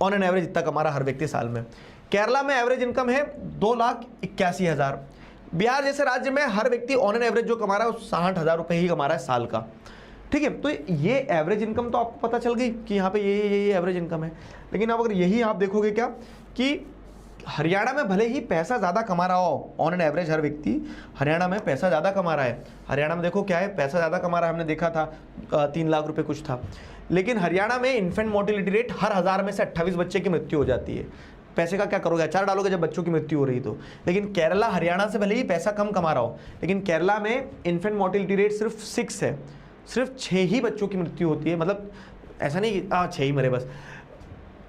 ऑन एन एवरेज इतना कमा रहा हर व्यक्ति साल में। केरला में एवरेज इनकम है 2,81,000। बिहार जैसे राज्य में हर व्यक्ति ऑन एन एवरेज जो कमा रहा है वो 60,000 रुपये ही कमा रहा है साल का, ठीक है। तो ये एवरेज इनकम तो आपको पता चल गई कि यहाँ पे ये एवरेज इनकम है। लेकिन अब अगर यही आप देखोगे क्या कि हरियाणा में भले ही पैसा ज़्यादा कमा रहा हो, ऑन एन एवरेज हर व्यक्ति हरियाणा में पैसा ज़्यादा कमा रहा है। हरियाणा में देखो क्या है, पैसा ज़्यादा कमा रहा है, हमने देखा था 3 लाख रुपए कुछ था। लेकिन हरियाणा में इन्फेंट मोर्टिलिटी रेट हर 1000 में से 28 बच्चे की मृत्यु हो जाती है। पैसे का क्या करोगे? अचार डालोगे जब बच्चों की मृत्यु हो रही तो। लेकिन केरला हरियाणा से भले ही पैसा कम कमा रहा हो, लेकिन केरला में इन्फेंट मोर्टिलिटी रेट सिर्फ 6 है, सिर्फ 6 ही बच्चों की मृत्यु होती है। मतलब ऐसा नहीं कि 6 ही मरे बस,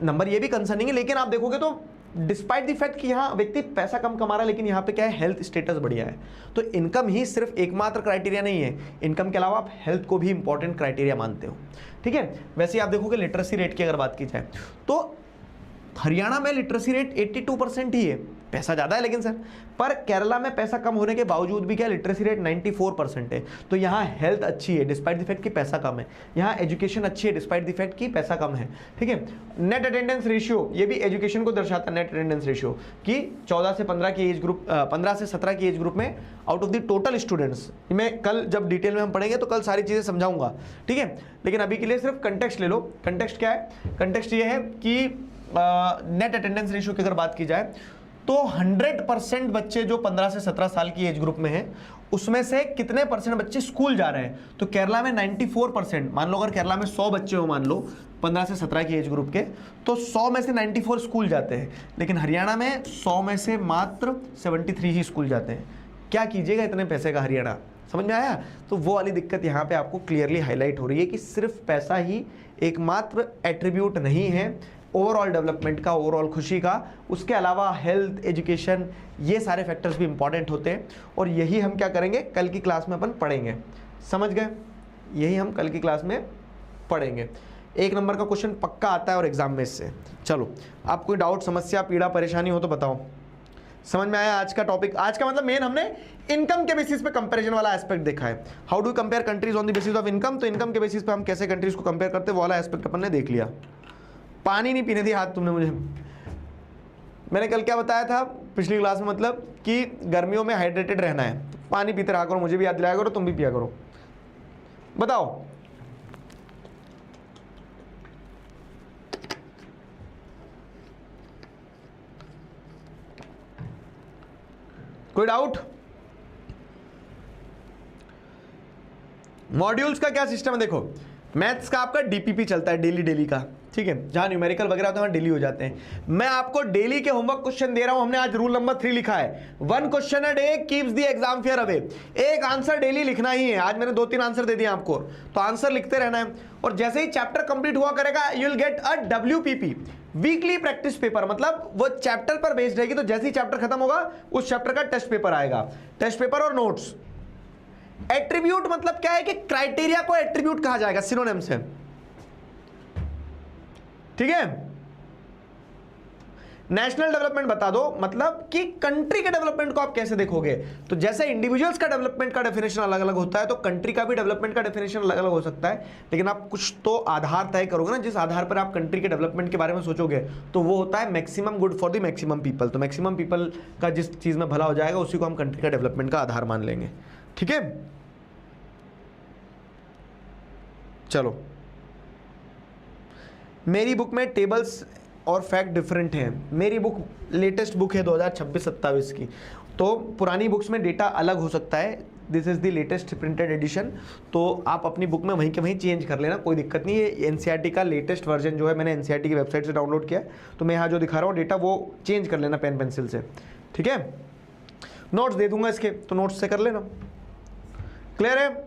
नंबर ये भी कंसर्निंग है। लेकिन आप देखोगे तो डिस्पाइट द फैक्ट कि यहाँ व्यक्ति पैसा कम कमा रहा है, लेकिन यहाँ पे क्या है, हेल्थ स्टेटस बढ़िया है। तो इनकम ही सिर्फ एकमात्र क्राइटेरिया नहीं है, इनकम के अलावा आप हेल्थ को भी इंपॉर्टेंट क्राइटेरिया मानते हो, ठीक है। वैसे आप देखोगे लिटरेसी रेट की अगर बात की जाए तो हरियाणा में लिटरेसी रेट 82% ही है, पैसा ज़्यादा है लेकिन सर, पर केरला में पैसा कम होने के बावजूद भी क्या लिटरेसी रेट 94% है। तो यहाँ हेल्थ अच्छी है डिस्पाइट द फैक्ट कि पैसा कम है, यहाँ एजुकेशन अच्छी है डिस्पाइट द फैक्ट कि पैसा कम है, ठीक है। नेट अटेंडेंस रेशियो, ये भी एजुकेशन को दर्शाता है, नेट अटेंडेंस रेशियो कि 14 से 15 की एज ग्रुप, 15 से 17 की एज ग्रुप में out of the total students, मैं कल जब डिटेल में हम पढ़ेंगे तो कल सारी चीज़ें समझाऊंगा, ठीक है। लेकिन अभी के लिए सिर्फ कंटेक्स्ट ले लो। कंटेक्स्ट क्या है? कंटेक्स्ट ये है कि नेट अटेंडेंस रेशियो की अगर बात की जाए तो 100% बच्चे जो 15 से 17 साल की एज ग्रुप में हैं, उसमें से कितने परसेंट बच्चे स्कूल जा रहे हैं? तो केरला में 94%। मान लो अगर केरला में 100 बच्चे हो, मान लो 15 से 17 की एज ग्रुप के, तो 100 में से 94 स्कूल जाते हैं। लेकिन हरियाणा में 100 में से मात्र 73 ही स्कूल जाते हैं। क्या कीजिएगा इतने पैसे का हरियाणा? समझ में आया? तो वो वाली दिक्कत यहाँ पे आपको क्लियरली हाईलाइट हो रही है कि सिर्फ पैसा ही एकमात्र एट्रीब्यूट नहीं है ओवरऑल डेवलपमेंट का, ओवरऑल खुशी का। उसके अलावा हेल्थ, एजुकेशन, ये सारे फैक्टर्स भी इंपॉर्टेंट होते हैं। और यही हम क्या करेंगे, कल की क्लास में अपन पढ़ेंगे। समझ गए? यही हम कल की क्लास में पढ़ेंगे। 1 नंबर का क्वेश्चन पक्का आता है और एग्जाम में इससे। चलो, आप कोई डाउट, समस्या, पीड़ा, परेशानी हो तो बताओ। समझ में आया आज का टॉपिक? आज का मतलब मेन हमने इनकम के बेसिस पे कंपैरिजन वाला एस्पेक्ट देखा है। How do compare countries on the basis of income. तो इनकम के बेसिस पे हम कैसे कंट्रीज को कंपेयर करते हैं वो वाला एस्पेक्ट अपन ने देख लिया। पानी नहीं पीने दिया हाथ तुमने मुझे। मैंने कल क्या बताया था पिछली क्लास में, मतलब कि गर्मियों में हाइड्रेटेड रहना है, पानी पीते रहा करो, मुझे भी याद दिलाया करो, तुम भी पिया करो। बताओ कोई डाउट? मॉड्यूल्स का क्या सिस्टम है? देखो मैथ्स का आपका डीपीपी चलता है डेली का, ठीक है, जहां न्यूमेरिकल वगैरह होते हैं वहां डेली हो जाते हैं। मैं आपको डेली के होमवर्क क्वेश्चन दे रहा हूं। हमने आज रूल नंबर 3 लिखा है, 1 question a day keeps the exam fear away. एक आंसर डेली लिखना ही है। आज मैंने 2-3 आंसर दे दिए आपको, तो आंसर लिखते रहना है। और जैसे ही चैप्टर कंप्लीट हुआ करेगा you will get a WPP, weekly practice paper, मतलब वो चैप्टर पर बेस्ड रहेगी। तो जैसे ही चैप्टर खत्म होगा उस चैप्टर का टेस्ट पेपर आएगा, टेस्ट पेपर और नोट्स। एट्रीब्यूट मतलब क्या है कि क्राइटेरिया को एट्रीब्यूट कहा जाएगा सिनोनिम से, ठीक है। नेशनल डेवलपमेंट बता दो, मतलब कि कंट्री के डेवलपमेंट को आप कैसे देखोगे। तो जैसे इंडिविजुअल्स का डेवलपमेंट का डेफिनेशन अलग अलग होता है, तो कंट्री का भी डेवलपमेंट का डेफिनेशन अलग अलग हो सकता है। लेकिन आप कुछ तो आधार तय करोगे ना, जिस आधार पर आप कंट्री के डेवलपमेंट के बारे में सोचोगे, तो वो होता है maximum good for the maximum people. तो मैक्सिमम पीपल का जिस चीज में भला हो जाएगा उसी को हम कंट्री का डेवलपमेंट का आधार मान लेंगे, ठीक है। चलो, मेरी बुक में टेबल्स और फैक्ट डिफरेंट हैं। मेरी बुक लेटेस्ट बुक है 2026-27 की, तो पुरानी बुक्स में डेटा अलग हो सकता है। This is the latest printed edition, तो आप अपनी बुक में वहीं के वहीं चेंज कर लेना, कोई दिक्कत नहीं है। एनसीईआरटी का लेटेस्ट वर्जन जो है मैंने एनसीईआरटी की वेबसाइट से डाउनलोड किया है, तो मैं यहाँ जो दिखा रहा हूँ डेटा वो चेंज कर लेना पेन पेंसिल से, ठीक है। नोट्स दे दूंगा इसके, तो नोट्स से कर लेना। क्लियर है?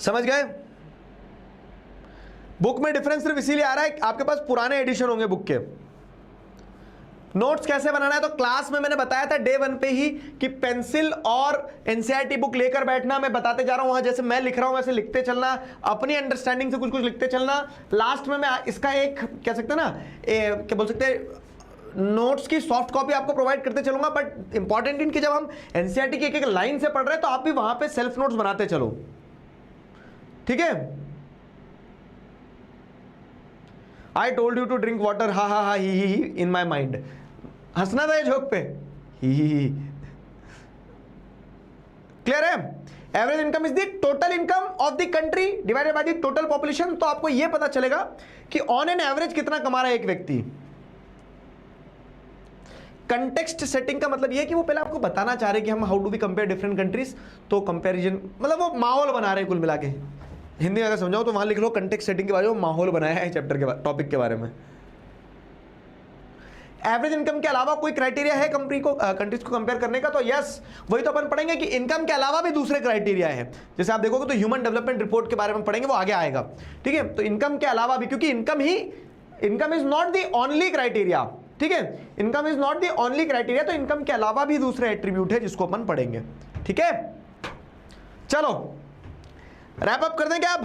समझ गए? बुक में डिफरेंस सिर्फ इसीलिए आ रहा है आपके पास पुराने एडिशन होंगे बुक के। नोट्स कैसे बनाना है, तो क्लास में मैंने बताया था डे 1 पे ही कि पेंसिल और एनसीईआरटी बुक लेकर बैठना। मैं बताते जा रहा हूं, वहां जैसे मैं लिख रहा हूं वैसे लिखते चलना, अपनी अंडरस्टैंडिंग से कुछ कुछ लिखते चलना। लास्ट में मैं इसका एक कह सकते हैं ना, क्या बोल सकते हैं, नोट्स की सॉफ्ट कॉपी आपको प्रोवाइड करते चलूंगा। बट इंपॉर्टेंट इन कि जब हम एनसीईआरटी की एक लाइन से पढ़ रहे हैं तो आप भी वहां पे सेल्फ नोट्स बनाते चलो, ठीक है। I told you to drink water, हा हा हा ही इन माई माइंड। हंसना था ये जोक पे, ही। क्लियर है? Average income is the total income of the country divided by the total population. तो आपको यह पता चलेगा कि ऑन एन एवरेज कितना कमा रहा है एक व्यक्ति। कंटेक्स्ट सेटिंग का मतलब यह है कि वो पहले आपको बताना चाह रहे हैं कि हम how do we compare different countries, तो कंपैरिजन मतलब वो माहौल बना रहे हैं कुल मिला के। हिंदी में अगर समझाओ तो वहां लिख लो कंटेक्स्ट सेटिंग के बारे में माहौल बनाया है चैप्टर के टॉपिक के बारे में। एवरेज इनकम के अलावा कोई क्राइटेरिया है कंट्रीज को कंपेयर करने का, तो यस, वही तो अपन पढ़ेंगे कि इनकम के अलावा भी दूसरे क्राइटेरिया है। जैसे आप देखोगे तो ह्यूमन डेवलपमेंट रिपोर्ट के बारे में पढ़ेंगे, वो आगे आएगा, ठीक है। तो इनकम के अलावा भी, क्योंकि income is not the only criteria, ठीक है, income is not the only criteria. तो इनकम के अलावा भी दूसरे एट्रीब्यूट है जिसको अपन पढ़ेंगे, ठीक है। चलो रैप अप कर दें क्या अब?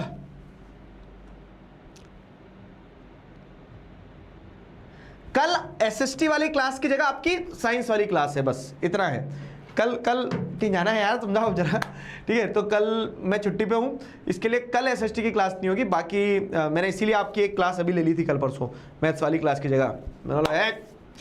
कल एसएसटी वाली क्लास की जगह आपकी साइंस वाली क्लास है, बस इतना है। कल कहीं जाना है यार, समझाओ जरा, ठीक है। तो कल मैं छुट्टी पे हूं, इसके लिए कल एसएसटी की क्लास नहीं होगी। बाकी मैंने इसीलिए आपकी एक क्लास अभी ले ली थी कल परसों, मैथ्स वाली क्लास की जगह। मैंने बोला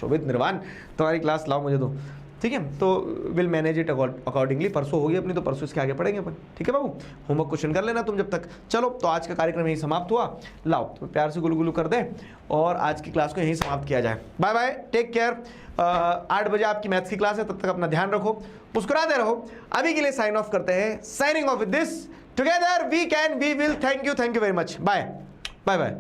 शोभित निर्वाण तुम्हारी क्लास लाओ मुझे दो, ठीक है। तो विल मैनेज इट अकॉर्डिंगली। परसों होगी अपनी, तो परसों इसके आगे पढ़ेंगे अपन, ठीक है बाबू। होमवर्क क्वेश्चन कर लेना तुम जब तक। चलो, तो आज का कार्यक्रम यही समाप्त हुआ। लाओ तो प्यार से गुलगुलू कर दे और आज की क्लास को यहीं समाप्त किया जाए। Bye bye, take care. 8 बजे आपकी मैथ्स की क्लास है, तब तक अपना ध्यान रखो, मुस्कुराते रहो। अभी के लिए साइन ऑफ करते हैं। Signing off with this, together we can, we will. Thank you very much. Bye bye bye.